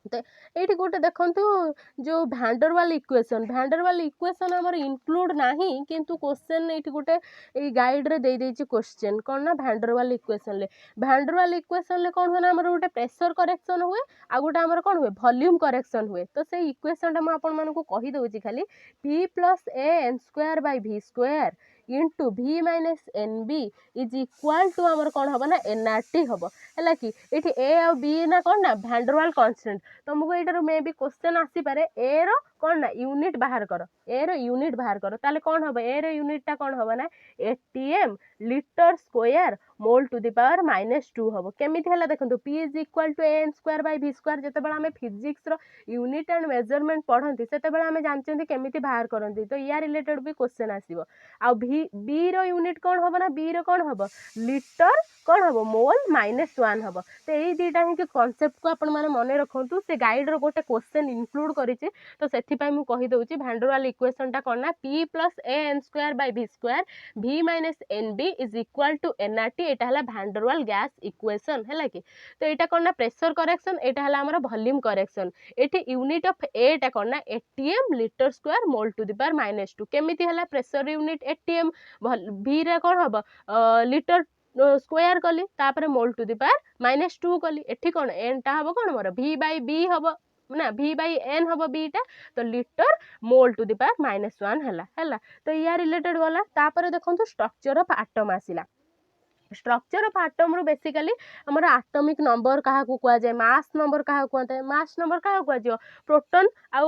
तो ये गोटे देखंतु जो भैंडरवाल इक्वेशन हमर इंक्लूड नाही किंतु क्वेश्चन ये गोटे ए गाइड रे दे देछि क्वेश्चन कौन ना भैंडरवाल इक्वेशन ले कौन होना हमर गोटे प्रेशर करेक्शन हुए आ गोटे हमर कौन हुए वॉल्यूम करेक्शन हुए। तो से इक्वेशन टा म आपण मानको कहि दउछि खाली P plus A n square by V square into V minus NB is equal to हमर कौन होबो ना nRT होबो हैला कि एठी A और B ना कौन ना भैंडरवाल कांस्टेंट। तुमको एटार मे भी क्वेश्चन आसी पारे ए रो कौन ना यूनिट बाहर करो ए रो यूनिट बाहर करो ताले कौन होबो ए रो यूनिट टा कौन होबो ना ATM litre square mole to the power -2 होबो। केमिति हला देखंतु P is equal to an square by V square जते बेला हमें फिजिक्स रो यूनिट एंड मेजरमेंट पढंती सेते बेला हमें जानचंती केमिति बाहर करंती। तो या रिलेटेड भी क्वेश्चन आसीबो आ B रो यूनिट कौन होबो ना B रो कौन होबो लीटर कौन होबो मोल -1 होबो। तो यही दीटा ही कांसेप्ट को आपण माने मने रखंतु से गाइड रो गोटे क्वेश्चन इंक्लूड करिछि। तो सेथि पय मु कहि दउछि भैंडरवाल इक्वेशन टा कोन ना P plus A n square by V square V minus NB is equal to nRT एटा हला भैंडरवाल गैस इक्वेशन हैला कि। तो एटा कोन ना प्रेशर करेक्शन एटा हला हमर वॉल्यूम करेक्शन एठी यूनिट ऑफ A टा कोन ना ATM litre square mole to the power -2 केमिति हला प्रेशर यूनिट ATM V रे कोन हबो लीटर स्क्वायर कली तापर मोल टू द पावर -2 कली एठी कोन n टा हबो कोन मोर V बाय B हबो ना V बाय N हबो B टा तो litre mole to the power -1 हैला। तो या रिलेटेड वाला तापर देखंतु स्ट्रक्चर ऑफ एटम आसिला। स्ट्रक्चर ऑफ एटम रो बेसिकली हमर एटॉमिक नंबर कहा को कुआ जाय मास नंबर कहा कुआते मास नंबर कहा कुआ जियो प्रोटॉन आउ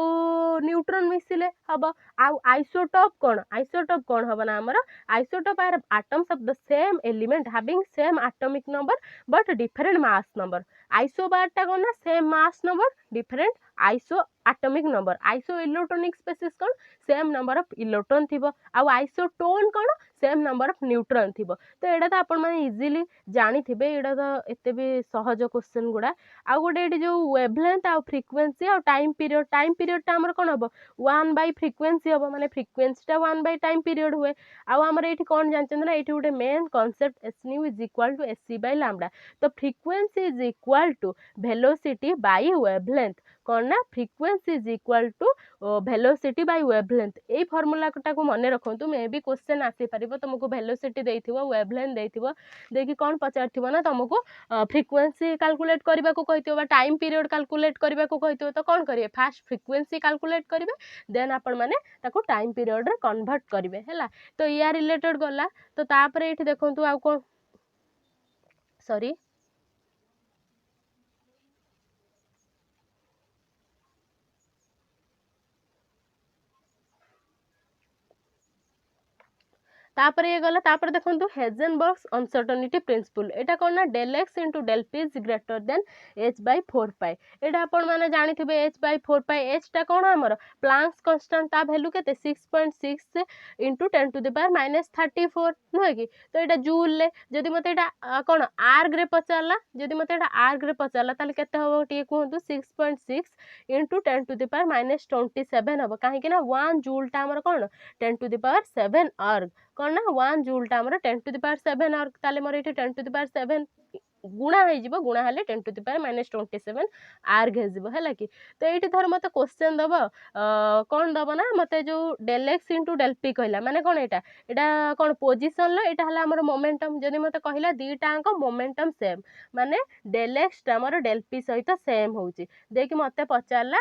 न्यूट्रॉन मिसिले हबो आउ आइसोटॉप कोन हबो ना हमर isotope are atoms of the same element having same atomic number but different mass number. Isobar टा कोन ना सेम मास नंबर डिफरेंट आइसो atomic number. Isoelectronic species कोन सेम नंबर ऑफ इलेक्ट्रॉन थिबो आउ आइसोटोन कोन same number of neutron थिबो। तो एडा तो आपण माने इजीली जानि थिबे एडा तो एते भी सहज क्वेश्चन गुडा। आ गोटे एटी जो वेवलेंथ आ फ्रीक्वेंसी आ टाइम पीरियड ता हमर कोन हबो 1 बाय फ्रीक्वेंसी हबो माने फ्रीक्वेंसी ता 1 बाय टाइम पीरियड हुए। आ हमर एठी कोन जानचंद ना एठी गोटे main concept s nu is equal to sc by lambda. तो frequency is equal to velocity by wavelength कोन ना frequency is equal to velocity by wavelength. ए फार्मूला को मने रखंतु मे भी क्वेश्चन आसी परिबो तुमको वेलोसिटी देइथिबो वेवलेंथ देइथिबो देखि कोन पचारथिबो ना तुमको फ्रीक्वेंसी कैलकुलेट करबा को कहिथिबो बा टाइम पीरियड कैलकुलेट करबा को कहिथिबो। तो कोन करिवे फास्ट फ्रीक्वेंसी कैलकुलेट करिवे देन आपण माने ताको टाइम पीरियड रे कन्वर्ट करिवे हैला। तो या रिलेटेड गला तो तापरे एठी देखंतु आ को सॉरी तापर ये गला तापर देखंतु हेजेनबर्ग्स अनसर्टेनिटी प्रिंसिपल एटा कोन ना del x into del p is greater than h by 4 pi एटा आपण माने जानिथिबे एच बाई 4 पाई एच टा कोन हमर प्लांक्स कांस्टेंट ता वैल्यू केते 6.6 into 10 to the power minus 34 नुहे कि तो एटा जूल ले जदि मते एटा कोन आर्ग रे पचारला जदि मते एटा आर्ग रे पचारला ताले केते होबो टी कहंतु 6.6 into 10 to the power minus 27 हबो काहे कि ना 1 जूल टा हमर कोन 10 टू द पावर 7 आर्ग कौन ना 1 जूल टा हमर 10 टू द पावर 7 और ताले मोर एठी 10 टू द पावर 7 गुणा हो जिवो गुणा हेले 10 टू द पावर माइनस 27 आर्ग हे जिवो हैला कि तो एठी धर मते क्वेश्चन दबो कोन दबो ना मते जो del x into del p कहला माने कोन एटा कोन पोजीशन लो एटा हला हमर मोमेंटम जदी मते कहला दीटा अंक मोमेंटम सेम माने डेल एक्स टा हमर डेल पी सहित सेम होउची देखि मते पचारला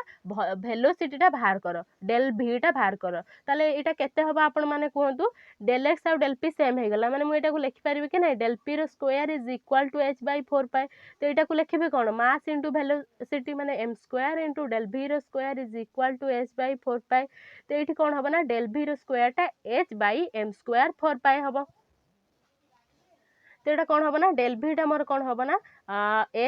वेलोसिटी टा बाहर करो डेल v टा बाहर करो ताले एटा केते हबो आपण माने कहंतु डेल एक्स और डेल पी सेम हे गला माने मु एटा को लिखि परिबे कि नै डेल पी रो square is equal to h by 4 pi तो एटा को लिखिबे कोन मास इनटू वेलोसिटी माने m square into del v रो square is equal to h by 4 pi तो एठी कोन हबो ना डेल v रो स्क्वायर टा h बाय m स्क्वायर 4 पाई हबो तो एटा कोन हबो ना डेल v टा मोर कोन हबो ना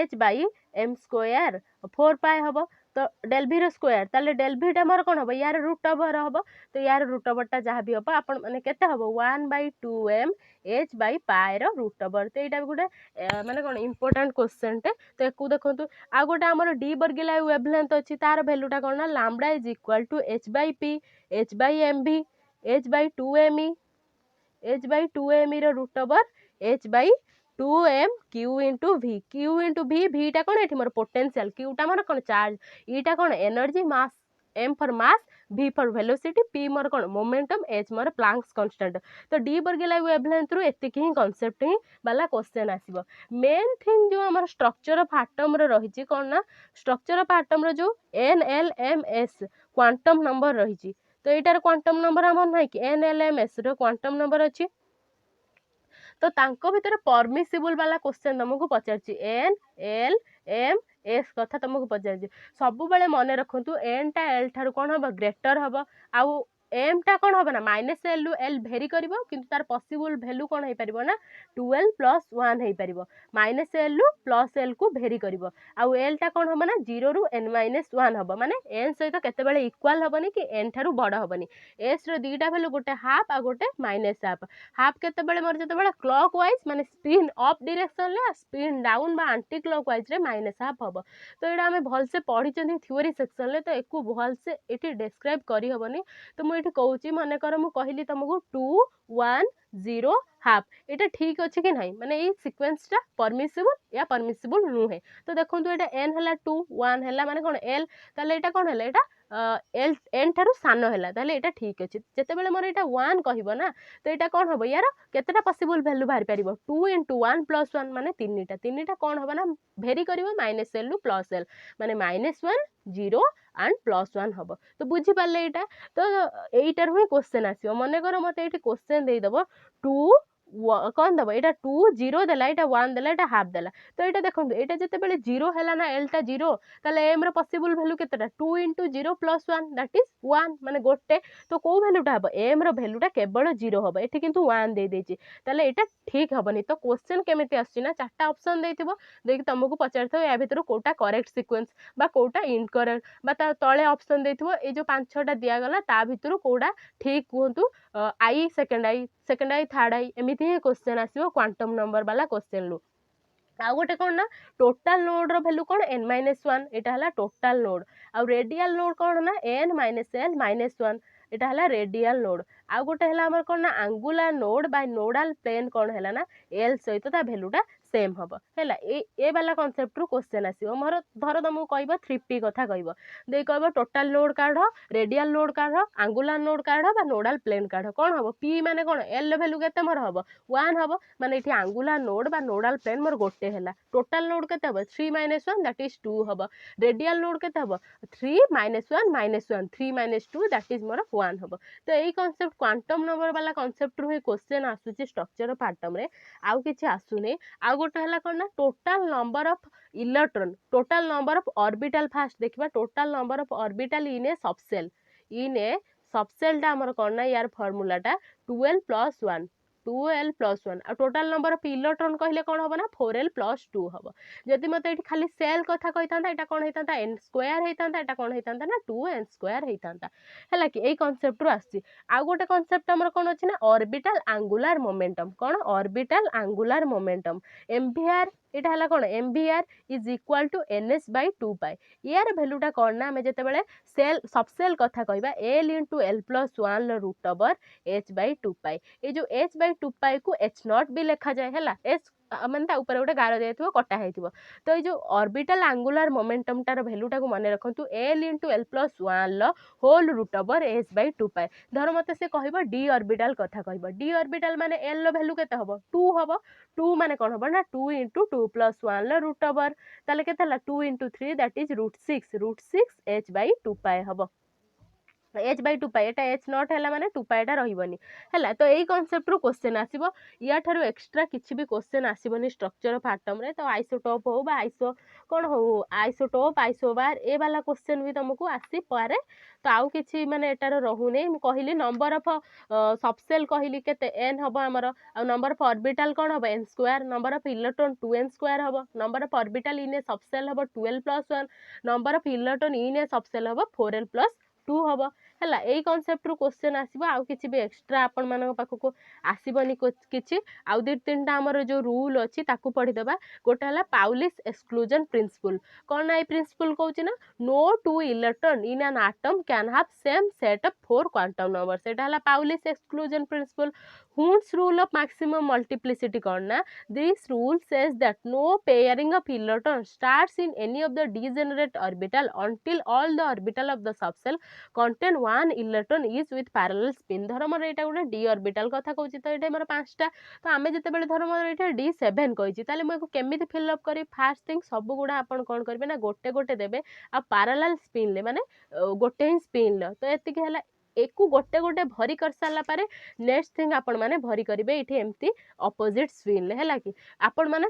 h बाय m स्क्वायर 4 पाई हबो तो डेल v रो स्क्वायर ताले डेल v टा मोर कोन हबो यार रूट ओवर हबो तो यार रूट ओवर टा जहा भी हबो आपण माने केते हबो 1/2m h बाय पाई रो रूट ओवर तो एटा गुडे माने कोन इंपोर्टेंट क्वेश्चन टे तो एकु देखंतु आ गोटे हमर डी बर्गिला वेवलेंथ अछि तार वैल्यू टा कोन ना lambda is equal to h by p h by mv h by 2me h by 2me रो root over h by 2m q into v q into v v टा कोन एठी more potential q टा मोर कोन charge e टा कोन energy mass m for mass v for velocity p मोर कोन momentum h मोर Planck's constant तो डी बर्गिला वेवलेंथ रु एतिक ही कांसेप्ट ही वाला क्वेश्चन आसीबो मेन थिंग जो हमर स्ट्रक्चर ऑफ एटम रो रहिची कोन ना स्ट्रक्चर ऑफ एटम रो जो nlms क्वांटम नंबर रहिची तो एटार क्वांटम नंबर हमर नै कि nlms रो क्वांटम नंबर अछि तो तांको भितर परमिसिबल वाला क्वेश्चन तुमको पचारछि एन एल एम एस कथा तुमको पचारछि सब बेले मन रखंतु एन टा एल ठार कोन हबो ग्रेटर हबो आउ एम टा कोन हबो ना माइनस एल रु एल भेरी करिवो किंतु तार पॉसिबल वैल्यू कोन हे परिबो ना 12 + 1 हे परिबो माइनस एल रु प्लस एल को भेरी करिवो आउ एल टा कोन हबो ना 0 रु n - 1 हबो माने n सहित केते बेले इक्वल हबोनी कि n ठारू बड़ हबोनी s रो दीटा वैल्यू गोटे हाफ आ गोटे माइनस हाफ हाफ केते बेले मोर जते बेले क्लॉक वाइज माने स्पिन अप डायरेक्शन ले स्पिन डाउन बा एंटी क्लॉक वाइज रे माइनस हाफ हबो तो एडा हमें भल से पढ़ी चंदी थ्योरी सेक्शन ले तो एको भल से एठी डिस्क्राइब करी हबोनी तो मु एठी कहूची माने कर मु कहली तुमको 2 1 0 हाफ एटा ठीक अछि कि नहीं माने ई सीक्वेंस टा परमिसिबल या परमिसिबल नुहे तो देखंतु एटा n हला 2 1 हला माने कोन l ताले एटा कोन हला एटा एल एन ठारू सान है ताले एटा ठीक अछि जते बेले मोर एटा 1 कहबो ना तो एटा कोन हबो यार केतेटा पॉसिबल वैल्यू बाहर परिबो 2 * 1 + 1 माने तीनटा कोन हबो ना भेरी करिवो माइनस एल रु प्लस एल माने -1 0 एंड +1 हबो तो बुझी पाले एटा तो एटार हुई क्वेश्चन आसीओ मने करो मते एठी क्वेश्चन देई दबो 2 कौन दबो एटा 2 0 देला एटा 1 देला एटा हाफ देला तो एटा देखंतु एटा जते बेले 0 हैला ना l टा 0 ताले m रो पॉसिबल वैल्यू केतेटा 2 * 0 + 1 दैट इज 1 माने गोटे तो को वैल्यू टा हबो m रो वैल्यू टा केवल 0 हबो एठी किंतु 1 दे देछि ताले एटा ठीक हबनी तो क्वेश्चन केमिति आछि ना चारटा ऑप्शन देथिबो देखि तुमको पचारथो या भितर कोटा करेक्ट सीक्वेंस बा कोटा इनकरेक्ट बा ता तळे ऑप्शन देथिबो ए जो 5 6टा दिया गला ता भितर कोटा ठीक कहंतु आई सेकंड आई थर्ड आई एमिति ही क्वेश्चन आसीबो क्वांटम नंबर वाला क्वेश्चन लु आ गोटे कोन ना टोटल नोड रो वैल्यू कोन n - 1 एटा हला टोटल नोड आ रेडियल नोड कोन ना n - l - 1 एटा हला रेडियल नोड आ गोटे हला हमर कोन ना angular node by nodal plane कोन हला ना l सहित ता वैल्यू टा सेम हबो हैला ए वाला कांसेप्ट रो क्वेश्चन आसीबो मोर धर दमु कहबो 3p कथा कहबो दे कहबो टोटल नोड काढो रेडियल नोड काढो एंगुलर नोड काढो बा नोडल प्लेन काढो कोन हबो p माने कोन l वैल्यू केते मोर हबो 1 हबो माने एठी एंगुलर नोड बा नोडल प्लेन मोर गोटे हैला टोटल नोड केते हबो 3 - 1 दैट इज 2 हबो रेडियल नोड केते हबो 3 - 1 -1 3 - 2 दैट इज मोर 1 हबो तो एई कांसेप्ट क्वांटम नंबर वाला कांसेप्ट रो ही क्वेश्चन आसुची स्ट्रक्चर ऑफ एटम रे आउ किछि आसुने आ गोटे हला कोन ना total number of electron total number of orbital first देखिबा total number of orbital in a subshell टा हमर कोन ना यार फार्मूला टा 12 + 1 2l+1 आ टोटल नंबर ऑफ इलेक्ट्रॉन कहले कौन हम ना 4l+2 हम जदि मत ये खाली सेल कथा कही था यहाँ कौन होता n स्क्वायर होता यहाँ कौन होता ना 2n स्क्वायर होता है कि यही कनसेप्ट रू आसी आउ गोटे कनसेप्ट आमर कौन अच्छी ना ऑर्बिटल एंगुलर मोमेंटम कौन ऑर्बिटल एंगुलर मोमेंटम एमवीआर एटा हला कौन mvr is equal to ns/2π यार भैल्यूटा कौन ना आम जिते सेल सबसेल कथा कहबा l × l+1 root over h/2π ये जो h/2π को h0 भी लिखा जाए है h माने ऊपर गोटे गार दिया कटा होइथिबो तो ये जो ऑर्बिटल एंगुलर मोमेंटम टार भैल्यूटा को मन रखु l × l+1 whole root over h/2π धर मते से कहबो d ऑर्बिटल कथा कहबो d ऑर्बिटल माने l लो भैल्यू केते हबो 2 हबो 2 माने कौन हबो ना 2 × 2+1 रूट ओवर ताले केते हला 2 × 3 दैट इज √6 h/2π हबो h/2π एटा h0 है माने 2π टा रहिबनी हैला तो यही कॉन्सेप्ट रू क्वेश्चन आसीबो या ठारू एक्स्ट्रा किछि भी क्वेश्चन आसीबनी स्ट्रक्चर ऑफ एटम रे तो आइसोटोप हो बा आइसो कोन हो आइसोटोप आइसोबार ए वाला क्वेश्चन भी तुमको आसी पारे तो आउ किछि माने एटार रहुने मु कहिली नंबर ऑफ सबसेल कहिली केते n हबो हमर आ नंबर ऑफ ऑर्बिटल कोन हबो n square number of electron 2n square हबो number of orbital in a subshell हबो 12+1 number of electron in a subshell हबो 4l+2 हबो हैला एई कांसेप्ट रू क्वेश्चन आसीबो आउ किछि भी एक्स्ट्रा आपण मानक पाखको आसीबनी किछि आउ दि तीनटा हमर जो रूल अछि ताकू पढि देबा गोटा हला पाउलिस एक्सक्लूजन प्रिंसिपल कोन ना ए प्रिंसिपल कहउछि ना no two electron in an atom can have same set of 4 quantum numbers एटा हला Pauli's exclusion principle Hund's rule of maximum multiplicity कौन ना this rule says that no pairing of electrons starts in any of the degenerate orbital until all the orbital of the subshell contain one electron is with parallel spin धर मोर एटा गोटे d orbital कथा कहउछि तो एटा मोर पांचटा तो आमे जते बेले धर मोर एटा d7 कहिछि ताले मो केमिति फिल अप करी फर्स्ट थिंग सब गुडा आपण कोन करबे ना गोटे गोटे देबे आ पैरेलल स्पिन ले माने गोटे ही स्पिन ल तो एतिके हला एकु गोटे गोटे भरी कर साला पारे नेक्स्ट थिंग आपण माने भरी करिवे इठी एम्ति ऑपोजिट स्पिन ले हैला कि आपण माने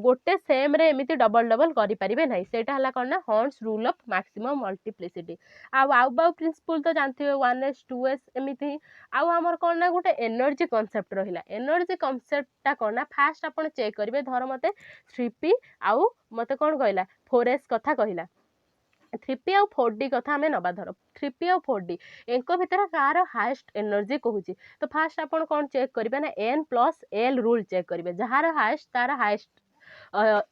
गोटे सेम रे एमिति डबल डबल करि परिबे नै सेटा हला कोन ना horns rule of maximum multiplicity आउ बाउ प्रिंसिपल तो जानथिबे 1s 2s एमिति आउ हमर कोन ना गोटे एनर्जी कांसेप्ट रहिला एनर्जी कांसेप्ट ता कोन ना फास्ट आपण चेक करिवे धर मते 3p आउ मते कोन कहला 4s कथा कहला 3p आउ 4d कथा हमें नबा धर 3p आउ 4d एंको भितर कार हाईएस्ट एनर्जी कहूची तो फास्ट आपण कोन चेक करिवे ना n+l रूल चेक करिवे जहार हाईएस्ट तार हाईएस्ट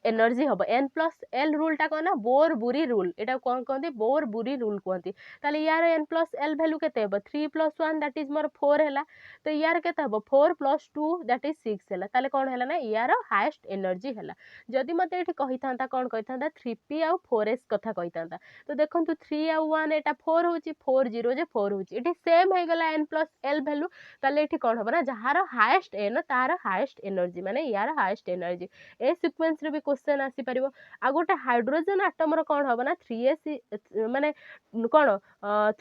एनर्जी हम n+l रूल टा कौन ना बोर बुरी रूल एटा कौन कहते बोर बुरी रूल कहते ताले यार n+l वैल्यू केते हेबो 3+1 दैट इज मोर 4 हैला तो यार केते हेबो 4+2 दैट इज 6 हैला ताले कौन हैला ना यार हाईएस्ट एनर्जी हैला जदि मते एठी कहि थांता कौन कहि थांता 3p आउ 4s कथा कहि थांता तो देखंतु 3 आउ 1 एटा 4 होची 4 0 जे 4 होची एठी सेम हे गला n+l वैल्यू ताले एठी कौन हबो ना जहार हाईएस्ट n तार हाईएस्ट एनर्जी माने यार हाईएस्ट एनर्जी ए सीक्वेंस रे भी क्वेश्चन आसी परिबो आ गोटे हाइड्रोजन एटम रो कोन हबो ना 3s माने कोन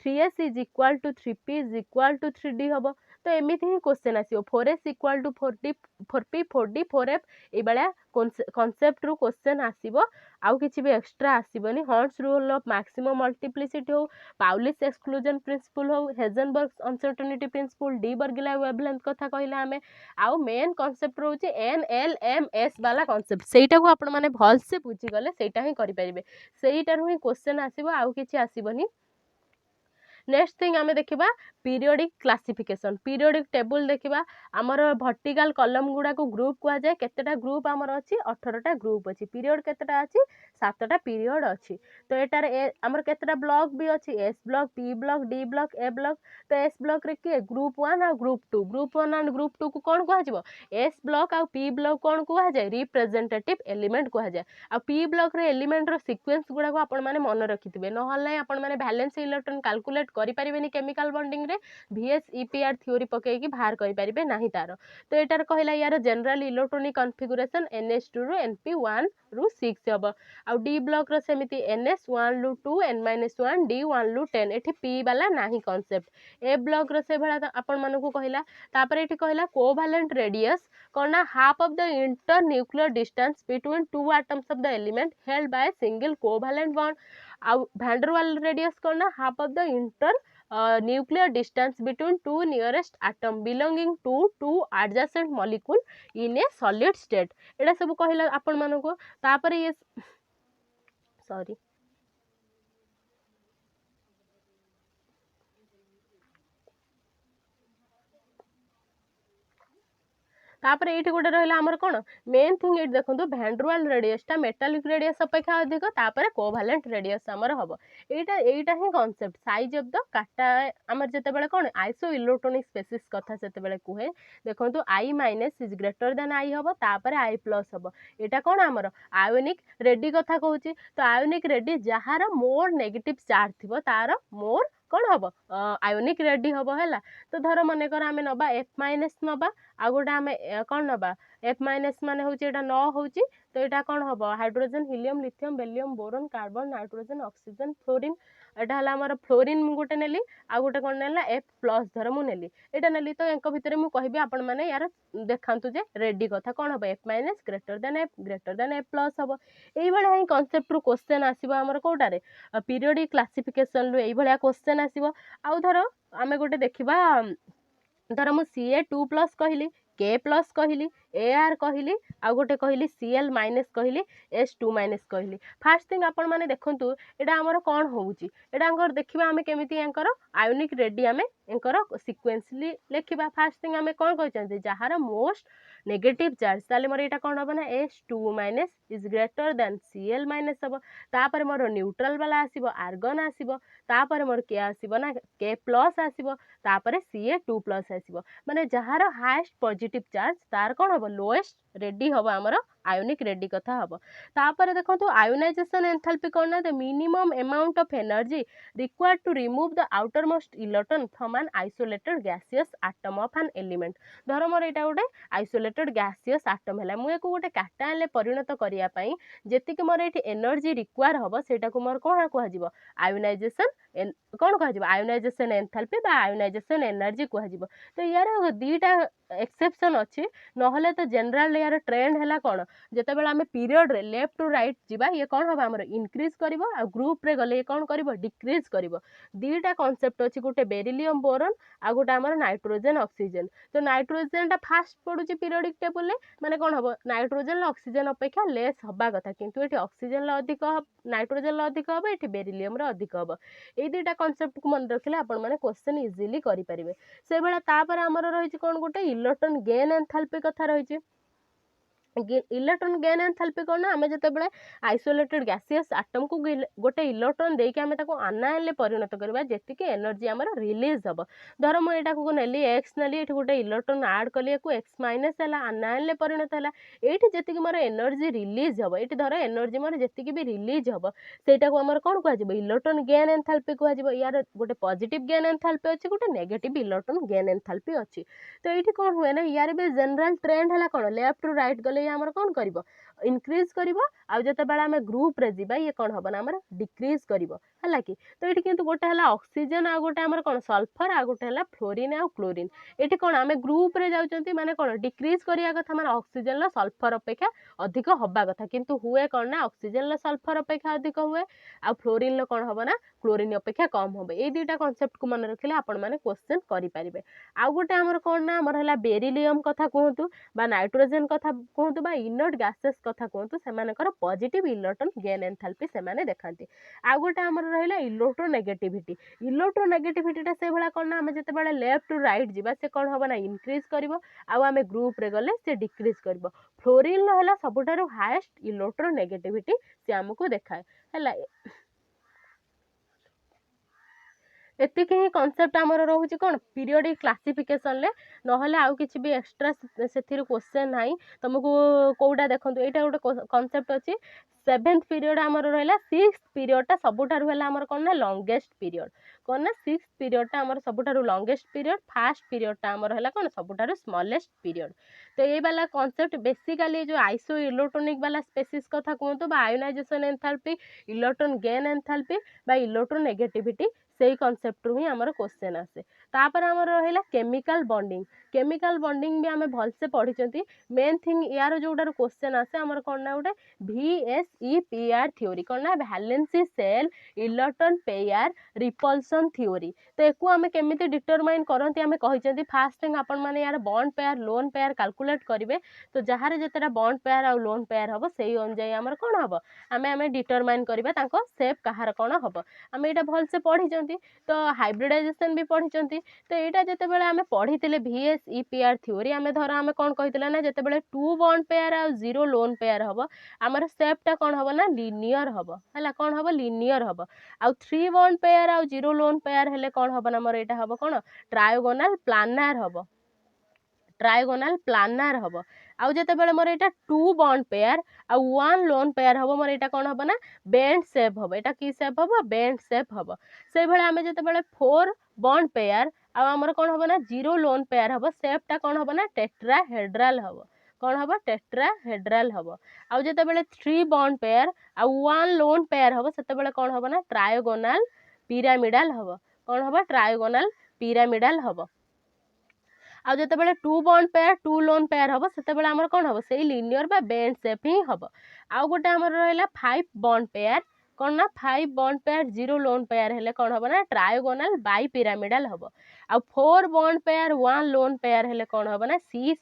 3s is equal to 3p is equal to 3d हबो तो एमिति ही क्वेश्चन आसीओ 4s equal to 4d 4p 4d 4f ए बळा कांसेप्ट रू क्वेश्चन आसीबो आउ किछि भी एक्स्ट्रा आसीबोनी हॉर्न्स रूल ऑफ मैक्सिमम मल्टीप्लिसिटी हो पाउलिस एक्सक्लूजन प्रिंसिपल हो Heisenberg uncertainty principle de Broglie wavelength कथा कहला हमें आउ मेन कांसेप्ट रहउची NLMS वाला कांसेप्ट सेटा को आपण माने भल से बुझी गले सेटा ही करि परिबे सेइटार ही क्वेश्चन आसीबो आउ किछि आसीबोनी नेक्स्ट थिंग आमे देखिबा पीरियोडिक क्लासिफिकेशन पीरियोडिक टेबल देखिबा आमर वर्टिकल कॉलम गुडा को ग्रुप कुआ जाय केतेटा ग्रुप आमर अछि 18टा ग्रुप अछि पीरियड केतेटा अछि 7टा पीरियड अछि तो एटार आमर केतेटा ब्लॉक भी अछि S block P block D block ए ब्लॉक तो एस ब्लॉक रे के ग्रुप 1 और ग्रुप 2 ग्रुप 1 और ग्रुप 2 को कोन कुआ जिवो एस ब्लॉक और पी ब्लॉक कोन कुआ जाय रिप्रेजेंटेटिव एलिमेंट कुआ जाय आ पी ब्लॉक रे एलिमेंट रो सीक्वेंस गुडा को आपण माने मन रखिथिबे न हले आपण माने बैलेंस इलेक्ट्रॉन कैलकुलेट करि परिबेनी केमिकल बॉन्डिंग रे VSEPR थ्योरी पके कि बाहर करि परिबे नाही तार तो एटार कहला यार जनरल इलेक्ट्रॉनिक कॉन्फ़िगरेशन NH2 रो NP1 रु 6 हबो आ डी ब्लॉक रो सेमिति NS1 लु 2 n-1 D1 लु 10 एठी p वाला नाही कांसेप्ट ए ब्लॉक रो से भला आपण माने को कहला तापर एठी कहला कोवैलेंट रेडियस कोना half of the inter nuclear distance between two atoms of the element held by single covalent bond आ वैन डर वाल्स रेडियस कोना half of the inter nuclear distance between two nearest atom belonging to two adjacent molecule in a solid state एटा सब कहला आपण मानको तापर ये sorry तापर ये गोटे रहा आमर कौन मेन थिंग ये देखो भैंड्रुआल रेडियसटा मेटालिक रेडियस अपेक्षा अधिक तापर कोभालेंट रेडियस आमर हम यहीटा ही कॉन्सेप्ट साइज ऑफ द काटा आमर जिते कौन आइसो इलेक्ट्रोनिक स्पेसीस कथा से कहे देखो I minus is greater than I हम तापर आई प्लस हम यहाँ कौन आमर आयोनिक रेडी कथा कहूँ तो ionic ready jar more negative charge थी तार मोर कौन हम आयोनिक रेडी हम है तो धर मनकर आम नवा एफ माइनस नवा आ गोटे आम कौन नवा एफ माइनस मान हूँ न हूँ तो यहाँ कौन हम hydrogen helium lithium beryllium boron carbon nitrogen oxygen fluorine एटा है आमर फ्लोरीन गोटे नेली आ गोटे कौन नेला एफ प्लस धर मुझे नेली एटा नेली तो एक भितर मुझे कहि आपण मैंने यार देखु जे रेडी कथा कौन हम F minus greater than F plus हम यही कनसेप्ट रु क्वेश्चन आसीबो आमर कोटारे पीरियोडिक क्लासिफिकेशन रु यही क्वेश्चन आसीबो आउ धर आमे गोटे देखिबा धर मु Ca2+ कहली K+ कहली AR कहली आ गोटे कहली Cl- कहली S2- कहली फास्ट थिंग आपण माने देखंतु एटा हमर कोन होउची एटा अंकर देखिबा हमें केमिति एंकर आयोनिक रेडी हमें एंकर सीक्वेंसली लिखिबा फास्ट थिंग हमें कोन कहचंती जहार मोस्ट नेगेटिव चार्ज ताले मोर एटा कोन होबना S2- is greater then Cl- हबो तापर मोर न्यूट्रल वाला आसीबो आर्गन आसीबो तापर मोर के आसीबो ना K+ आसीबो तापर Ca2+ आसीबो माने जहार हाईएस्ट पॉजिटिव चार्ज तार कौन हम लोएस्ट रेडी हम आमर आयोनिक रेडी कथा हम तापर देखो आयोनाइजेशन एंथैल्पी कौन ना the minimum amount of energy required to remove the outer most electron from an isolated gaseous atom of an element धर मोर यहाँ गोटे आइसोलेटेड गैसियस एटम है मुझे गोटे काटाइल परिणत करने जी मोर ये एनर्जी रिक्वायर हम सेटा को मोर कौन कह आयोनाइजेशन कौन कह आयोनाइजेशन एंथैल्पी बा आयोनाइजेशन एनर्जी कह तो यार दीटा एक्सेप्शन अच्छी नहले तो जनरल यार ट्रेंड है कौन जिते बड़े आम पीरियड रे लेफ्ट टू राइट जीवा ये कौन हम आमर इनक्रीज कर ग्रुप रे गले कौन कर डिक्रीज कर दीटा कॉन्सेप्ट अच्छी गोटे बेरिलियम बोरन आ गोटे आमर नाइट्रोजन ऑक्सीजन तो नाइट्रोजन टा फास्ट पड़ुची पीरियोडिक टेबल माने कौन हम नाइट्रोजन ऑक्सीजन अपेक्षा लेस हवा कथा किंतु ये ऑक्सीजन अधिक नाइट्रोजन अधिक हम ये बेरिलियम अधिक हम ये दुटा कॉन्सेप्ट को मन रखिले आपण माने क्वेश्चन इजीली करि परिबे से बेला तापर आमर रही कौन गोटे इलेक्ट्रॉन गेन एंथैल्पी कथा रही इलेक्ट्रॉन गेन एंथैल्पी कौन ना आम जिते बड़े आइसोलेटेड गैसियस एटम को गोटे इलेक्ट्रॉन देके आम आनायन परिणत करवा जी एनर्जी आमर रिलीज हम धर मुझे को नेली एक्स नेली गोटे इलेक्ट्रॉन ऐड कली X- है आनायन परिणत है ये जी मोर एनर्जी रिलीज हम ये धर एनर्जी मोर जी भी रिलीज हम सेटा को आमर कौन कह इलेक्ट्रॉन गेन एंथैल्पी कह यार गोटे पॉजिटिव गेन एंथैल्पी अच्छी गोटे नेगेटिव इलेक्ट्रॉन गेन एंथैल्पी अच्छी तो ये कौन हुए ना यार भी जनरल ट्रेंड है कौन लेफ्ट टू राइट गले आमर कौन कर इनक्रीज कर आते आम ग्रुप रे जीवा ये कौन हम ना आमर डिक्रीज कर है कि तो ये किंतु गोटे है ऑक्सीजन आ गोटे आमर कौन सल्फर आ गोटे है फ्लोरीन आ क्लोरीन ये कौन आम ग्रुप रे जाउछंती माने कौन डिक्रीज करिया कथा माने ऑक्सीजन सल्फर अपेक्षा अधिक हवा कथा किंतु हुए कौन ना ऑक्सीजन सल्फर अपेक्षा अधिक हुए आ फ्लोरीन कौन हम ना क्लोरीन अपेक्षा कम हम ये दुटा कॉन्सेप्ट को मन रखिले आपण माने क्वेश्चन करि परिबे आ गोटे आमर कौन ना आमर है बेरिलियम कथा कहतु बा नाइट्रोजन कथा कहतु बा इनर्ट गैसेस कथा कहतु सेमानकर पॉजिटिव इलेक्ट्रॉन गेन एंथैल्पी सेमाने देखांती आ गोटे आमर रहिला इलेक्ट्रोनेगेटिविटीटा से भला कौन ना आम जिते बड़े लेफ्ट टू राइट जीवा से कौन हम ना इनक्रीज करिवो आ आमे ग्रुप रे गले से डिक्रीज करिवो फ्लोरीन है सबुठारु हाईएस्ट इलेक्ट्रोनेगेटिविटी से आमको देखाए है एतिक ही कॉन्सेप्ट आमर रोचे कौन पीरियोडिक क्लासिफिकेशन ले नहले आउ किछि भी एक्स्ट्रा से क्वेश्चन ना तुमको कौटा देखो यहाँ गोटे कॉन्सेप्ट अच्छी 7th पीरियड आमर रहा 6th पीरियडटा सबुठारु है आमर कौन ना लॉन्गेस्ट पीरियड कौन ना 6th पीरियडटा आमर सबुठारु लॉन्गेस्ट पीरियड फास्ट पीरियडटा आमर है कौन सबुठारु स्मॉलेस्ट पीरियड तो ये वाला कॉन्सेप्ट बेसिकली जो आइसो इलेक्ट्रोनिक वाला स्पेसीस कथा कहतु बा ionisation enthalpy electron gain enthalpy बा इलेक्ट्रोनेगेटिविटी सेही कॉन्सेप्ट ही आमर क्वेश्चन आसे। तापर आमर रहिला केमिकल बॉन्डिंग। केमिकल बॉन्डिंग भी आमे भल से पढ़िचंती। मेन थिंग यार जोटार क्वेश्चन आसे आमर कोन ना गोटे VSEPR थ्योरी कोन ना valency cell electron pair repulsion theory. तो एको आमे केमिति डिटरमाइन करंती आमे कहिचंती फास्ट थिंग आपण माने यार bond pair lone pair calculate करिवे। तो जहार जेतेटा बॉन्ड पेयर आ लोन पेयर हबो सेही अनुसार आमर कोन हबो आमे डिटरमाइन करिबा तांको शेप कहार कोन हबो। आमे एटा भल से पढ़िचंती। तो हाइब्रिडाइजेशन भी पढ़िचंती। तो एटा जेतेबेले आमे पढ़ितिले VSEPR थ्योरी आमे धर आमे कोन कहितिला ना जेतेबेले 2 बॉन्ड पेयर आ 0 लोन पेयर हबो आमर शेपटा कोन हबो ना लिनियर हबो। हला कोन हबो लिनियर हबो। आ 3 बॉन्ड पेयर आ 0 लोन पेयर हेले कोन हबो ना हमर एटा हबो कोन ट्रायगोनल प्लानार हबो। ट्रायगोनल प्लानार हबो। आउ जेतेबेले मोर एटा 2 बॉन्ड पेयर आ 1 लोन पेयर हबो मोर एटा कोन हबो ना बेंड शेप हबो। एटा की शेप हबो बेंड शेप हबो। सेही भले आमे जेतेबेले 4 बॉन्ड पेयर आ हमर कोन हबो ना 0 लोन पेयर हबो शेपटा कोन हबो ना टेट्राहेड्रल हबो। कोन हबो टेट्राहेड्रल हबो। आउ जेतेबेले 3 बॉन्ड पेयर आ 1 लोन पेयर हबो सेतेबेले कोन हबो ना ट्रायगोनल पिरामिडल हबो। कोन हबो ट्रायगोनल पिरामिडल हबो। आ जेतेबेले 2 बॉन्ड पेयर 2 लोन पेयर हबो सेतेबेले हमर कोन हबो सेही लिनियर बा बेंड शेप ही हबो। आउ गोटे हमर रहला 5 बॉन्ड पेयर कोन ना 5 बॉन्ड पेयर 0 लोन पेयर हेले कोन हबो ना ट्रायगोनल बाई पिरामिडल हबो। आ 4 बॉन्ड पेयर 1 लोन पेयर हेले कोन हबो ना सी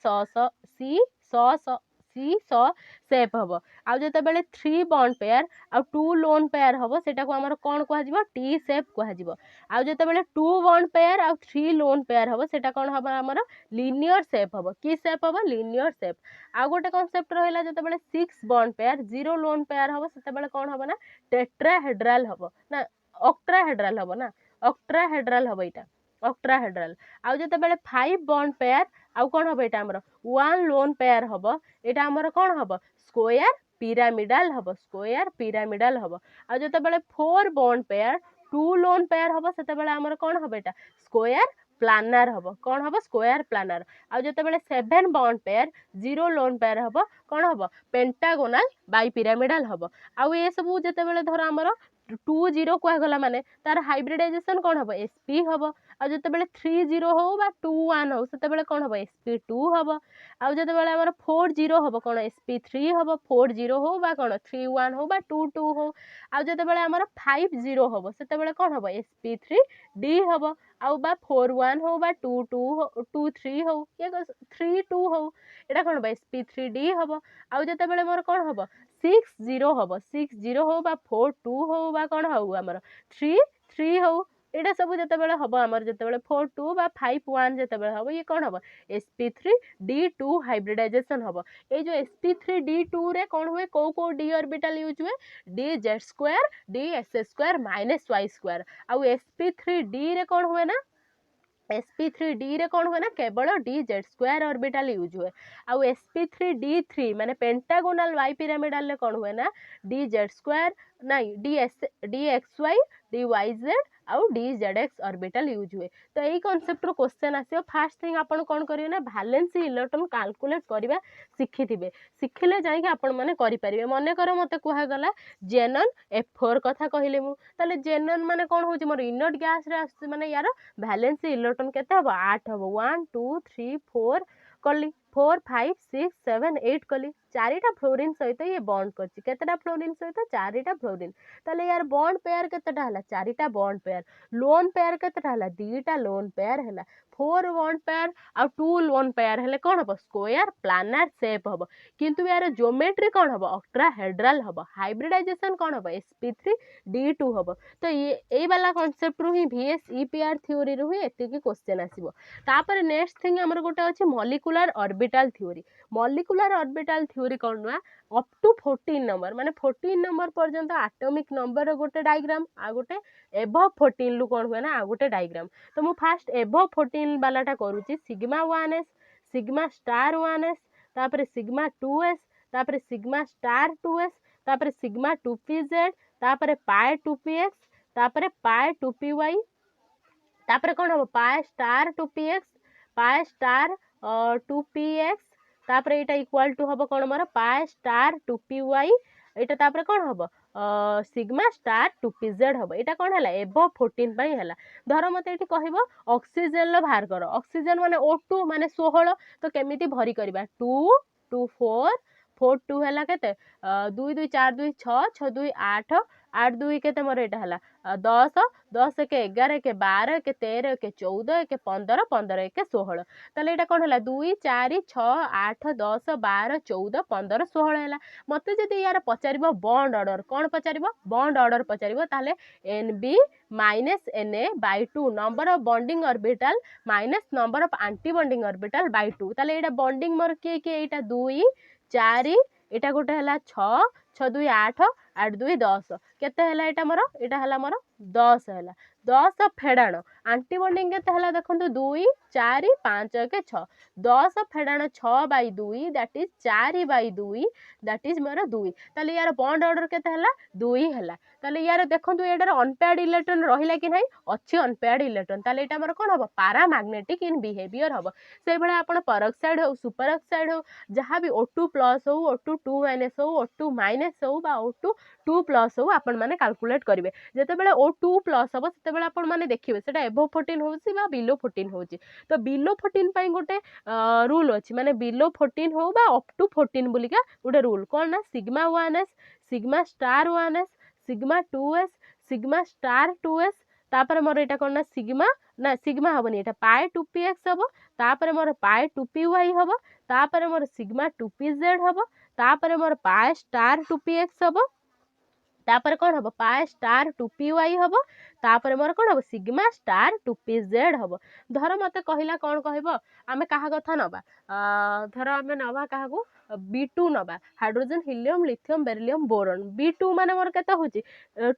सॉ शेप हबो। आउ जेतेबेले 3 बॉन्ड पेयर आ 2 लोन पेयर हबो सेटा को हमर कोन कहै जिवो टी शेप कहै जिवो। आउ जेतेबेले 2 बॉन्ड पेयर आ 3 लोन पेयर हबो सेटा कोन हबो हमर लिनियर शेप हबो। की शेप हबो लिनियर शेप। आ गोटे कांसेप्ट रहिला जेतेबेले 6 बॉन्ड पेयर 0 लोन पेयर हबो सेतेबेले कोन हबो ना टेट्राहेड्रल हबो ना ऑक्ट्राहेड्रल हबो ना ऑक्ट्राहेड्रल हबो एटा ऑक्ट्राहेड्रल। आउ जेतेबेले 5 बॉन्ड पेयर आउ कोन हबो एटा हमर 1 लोन पेयर हबो एटा हमर कोन हबो स्क्वायर पिरामिडल हबो। स्क्वायर पिरामिडल हबो। आउ जेतेबेले 4 बॉन्ड पेयर 2 लोन पेयर हबो सेतेबेले हमर कोन हबो एटा स्क्वायर प्लानार हबो। कोन हबो स्क्वायर प्लानार। आउ जेतेबेले 7 बॉन्ड पेयर 0 लोन पेयर हबो कोन हबो पेंटागोनल बाई पिरामिडल हबो। आउ ए सब जेतेबेले धर हमर 2 0 को गला माने तार हाइब्रिडाइजेशन कोन हबो sp हबो। आउ जेतेबेले 3 0 हो बा 2 1 हो सेतेबेले कोन हबो sp2 हबो। आउ जेतेबेले हमर 4 0 हबो कोन sp3 हबो। 4 0 हो बा कोन 3 1 हो बा 2 2 हो। आउ जेतेबेले हमर 5 0 हबो सेतेबेले कोन हबो sp3d हबो। आउ बा 4 1 हो बा 2 2 हो 2 3 हो ये 3 2 हो एटा कोन हबो sp3d हबो। आउ जेतेबेले मोर कोन हबो 6 0 हबो 6 0 हो बा 4 2 हो बा कोन हो हमर 3 3 हो एटा सब जेतेबेले हबो हमर जेतेबेले 4 2 बा 5 1 जेतेबेले हबो ये कोन हबो sp3d2 हाइब्रिडाइजेशन हबो। ए जो sp3d2 रे कोन हुए को d ऑर्बिटल यूज हुए dz2 ds2 y2। आउ sp3d रे कोन हुए ना sp3d रे कोन हुए ना केवल dz2 ऑर्बिटल यूज हुए। आउ sp3d3 माने पेंटागोनल वाई पिरामिडल ले कोन हुए ना dz2 नहीं dxy dyz आउ dzx ऑर्बिटल यूज हुए। तो यही कांसेप्ट रो क्वेश्चन आसियो। फर्स्ट थिंग आपण कोन करिवे ना वैलेंसी इलेक्ट्रॉन कैलकुलेट करिवा सिखिथिबे। सिखिले जाई कि आपण माने करि परिबे। मने कर मते कुहा गला जेनन F4 कथा कहिले मु ताले जेनन माने कोन होची मोर इनर्ट गैस रे आसी माने यार वैलेंसी इलेक्ट्रॉन केते हबो 8 हबो 1 2 3 4 कली 4 5 6 7 8 कली चारिटा फ्लोरीन सहित ये बॉन्ड करछि। केतेटा फ्लोरीन सहित चारिटा फ्लोरीन। ताले यार बॉन्ड पेयर केतेटा हला चारिटा बॉन्ड पेयर। लोन पेयर केतेटा हला दीटा लोन पेयर हला 4 बॉन्ड पेयर आ 2 लोन पेयर हेले कोन हबो स्क्वायर प्लानर शेप हबो। किंतु यार ज्योमेट्री कोन हबो ऑक्ट्राहेड्रल हबो। हाइब्रिडाइजेशन कोन हबो sp3d2 हबो। तो ये एई वाला कांसेप्ट रु ही VSEPR थ्योरी रु ही एतिकी क्वेश्चन आसीबो। तापर नेक्स्ट थिंग हमर गोटे अछि molecular orbital theory. Molecular orbital theory कोन ना अप टू 14 नंबर माने 14 नंबर पर्यंत एटॉमिक नंबर रो गोटे डायग्राम आ गोटे एबव 14 लु कोन हुए ना आ गोटे डायग्राम। तो मु फास्ट एबव 14 वालाटा करूची sigma 1s sigma star 1s तापर सिग्मा 2s तापर सिग्मा स्टार 2s तापर सिग्मा 2pz तापर पाई 2px तापर पाई 2py तापर कोन हो pi star 2px pi star 2px तापर एटा इक्वल टू हबो कोन मोर पाई स्टार 2py एटा तापर कोन हबो सिग्मा स्टार 2pz हम यहाँ कौन है एबव 14 है। धर मत ये कह ऑक्सीजन बाहर कर ऑक्सीजन माने O2 माने 16 तो केमी भरी करवा 2 2 4 4 2 है के 2 2 4 2 6 6 2 8 8 2 के मोर यहाँ है 10 10 के 11 के 12 के 13 के 14 के 15 15 के 16 ताले यहाँ कौन है 2 4 6 8 10 12 14 15 16 है। मत जदि यार पचार बॉन्ड ऑर्डर कौन पचार बॉन्ड ऑर्डर पचार ताले NB माइनस Na/2 number of bonding orbital minus number of anti bonding orbital by 2 ताले यहाँ बॉन्डिंग मोर किए किए यहाँ 2 4 यहाँ गोटे है 6 6 2 8 8 2 10 केते है यहाँ मोर यहाँ है मोर 10 है 10 फेड़ाण आंटी बॉन्डिंग के देखो 2 4 5 के 6 10 फेड़ाण 6/2 that is 4/2 that is more 2 ताले यार बॉन्ड ऑर्डर केते है 2 है ताले यार देखो यार अनपेयर्ड इलेक्ट्रॉन रहिला कि नहीं अच्छी अनपेयर्ड इलेक्ट्रॉन ताले एटा मोर कोन हबो पैरामैग्नेटिक इन बिहेवियर हबो से भले आपण परऑक्साइड हो सुपर ऑक्साइड हो जहाँ भी O2 प्लस हो O2 2 माइनस हो O2 माइनस हो बा O2 2 प्लस हो आपण माने कैलकुलेट करिवे जते बेले O2 प्लस हबो सेते बेले आपण माने देखिबे सेटा एबव 14 होउची बा बिलो 14 होउची तो बिलो 14 पई गोटे रूल अछि माने बिलो 14 हो बा अप टू 14 बोलिका गोटे रूल कोन ना sigma 1s sigma star 1s sigma 2s sigma star 2s तापर मोर एटा कोन ना सिग्मा हबनी एटा पाई 2px हबो तापर मोर पाई 2py हबो तापर मोर सिग्मा 2pz हबो तापर मोर पाई स्टार 2px हबो तापर कौन हम पाए स्टार 2py हम तापर मोर कौन हम सिग्मा स्टार 2pz हम धर मत कहला कौन कहब आम क्या कथा नवा धर आम नवा क्या B2 नवा hydrogen helium lithium beryllium boron B2 माने मोर केते होची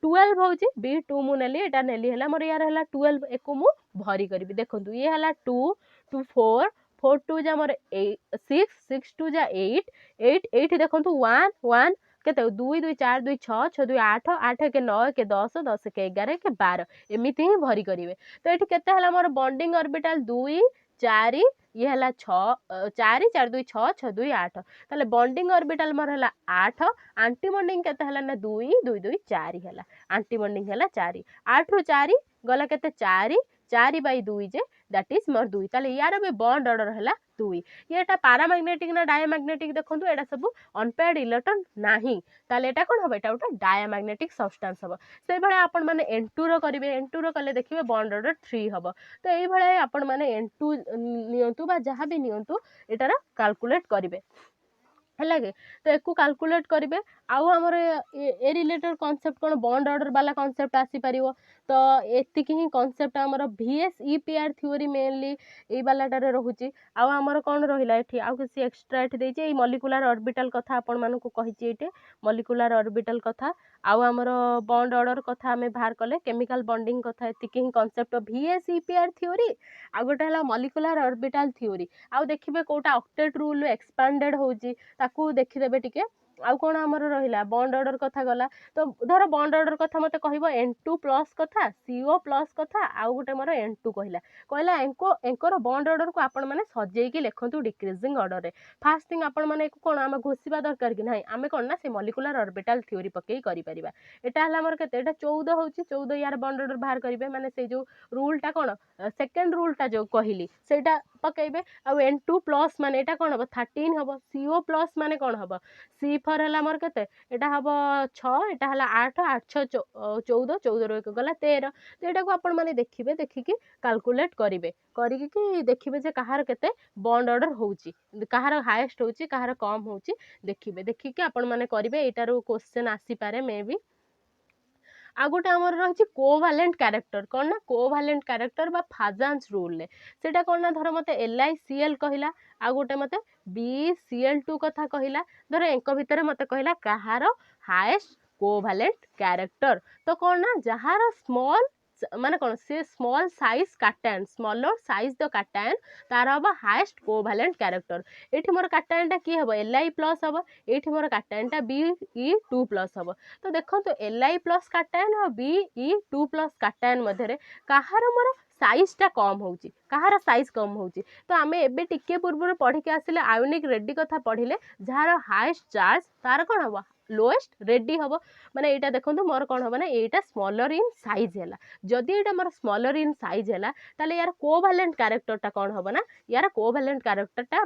12 होची B2 मु नेली एटा नेली हला मोर यार हला 12 एको मु भरी करबी देखंतु ये हला 2 2 4 4 2 जा मोर 6 6 2 जा 8 8 8 देखंतु 1 1 केते 2 2 4 2 6 6 2 8 8 के 9 के 10 10 के 11 के 12 एमिति ही भरी करिवे तो एठी केते हला मोर बॉन्डिंग ऑर्बिटल 2 4 ये हला 6 4 4 2 6 6 2 8 ताले बॉन्डिंग ऑर्बिटल मोर हला 8 एंटी बॉन्डिंग केते हला ना 2 2 2 4 हला एंटी बॉन्डिंग हला 4 8 रु 4 गला केते 4 4/2 जे दैट इज मोर 2 ताले यार भी बॉन्ड ऑर्डर हला 2 येटा पैरामैग्नेटिक ना डायमैग्नेटिक देखंतु एटा सब अनपेयर्ड इलेक्ट्रॉन नाही ताले एटा कोन हबे एटा उटा डायमैग्नेटिक सब्सटेंस हबो से भले आपण माने N2 रो करिवे N2 रो कले देखिबे बॉन्ड ऑर्डर 3 हबो तो एई भले आपण माने N2 नियंतु बा जहां भी नियंतु एटारा कैलकुलेट करिवे है तो एक कैलकुलेट करेंगे आउ आमर ए रिलेटेड कॉन्सेप्ट कौन बॉन्ड ऑर्डर वाला कॉन्सेप्ट आसी पारिबो तो एतिक ही कॉन्सेप्ट आमर VSEPR थ्योरी मेनली ए वालाटारे रहुची आउ आमर कौन रहिला एठी आउ किसी एक्स्ट्रा एठी देइचे ए मॉलिक्यूलर ऑर्बिटल कथा आपण मानकु कहिची एटे मॉलिक्यूलर ऑर्बिटल कथा आउ आमर बॉन्ड ऑर्डर कथा आमे बाहर कले केमिकल बॉन्डिंग कथा एतिक ही कॉन्सेप्ट VSEPR थ्योरी आ गोटे हला मॉलिक्यूलर ऑर्बिटल थ्योरी आउ देखिबे कोटा ऑक्टेट रूल एक्सपांडेड होची ताकू देखिदेबे टिके आउ कौन आमर रहिला बॉन्ड ऑर्डर कथा गला तो धर बॉन्ड ऑर्डर कथा मते कहबो N2 प्लस कथा CO प्लस कथा आउ गोटे मोर N2 कहला एंकर बॉन्ड ऑर्डर को आपण माने सजेई के लिखंतु डिक्रीजिंग ऑर्डर रे फर्स्ट थिंग आपण माने कोन आम घोषिबा दरकार कि नाही आमे कोन ना से मॉलिक्यूलर ऑर्बिटल थ्योरी पकई करि परिबा एटा हला हमर केते एटा 14 होची 14 यार बॉन्ड ऑर्डर बाहर करिवे माने से जो रूल टा कोन सेकंड रूल टा जो कहिली सेटा पकईबे आ N2 प्लस माने एटा कोन हबो 13 हबो CO प्लस माने कोन हबो C फॉर हला हमर केते एटा हबो 6 एटा हला 8 8 6 14 14 रो एक गला 13 तो एटा को आपण माने देखिबे देखिकी कैलकुलेट करिवे करिकी कि देखिबे जे कहार केते बॉन्ड ऑर्डर होउची कहार हाईएस्ट होउची कहार कम होउची देखिबे देखिकी आपण माने करिवे एटारो क्वेश्चन आसी पारे मे बी आ गोटे आमर रही कोभालेंट कैरेक्टर कौन ना कोभालेंट कैरेक्टर बा फाजान्स रूल सेटा कौन ना धर मते LiCl कहला आ गोटे मते BCl2 कथा कहला धर एंक भितर मते कहला कहार हाईएस्ट कोभालेंट कैरेक्टर तो कौन ना जहार स्मॉल माने कौन से small size cation smaller size the cation तार हम हाईएस्ट कोभालेंट कैरेक्टर एठी मोर कैटायन टा की हबो Li प्लस हबो एठी मोर कैटायन टा Be2 प्लस हबो तो देखंतु Li प्लस कैटायन और Be2 प्लस कैटायन मध्यरे कहार मोर साइज टा कम होउची कहार साइज कम होउची तो आमे एबे टिके पूर्व पढ़ी के आसिले आयोनिक रेडी कथा पढ़िले जहार हाईएस्ट चार्ज तार कोन हबो लोएस्ट रेडी हम माने एटा देखो मोर कौन हम ना एटा स्मॉलर इन साइज है जदि एटा मोर स्मॉलर इन साइज है ताले यार कोवैलेंट कैरेक्टरटा कौन हम ना यार कोवैलेंट कैरेक्टरटा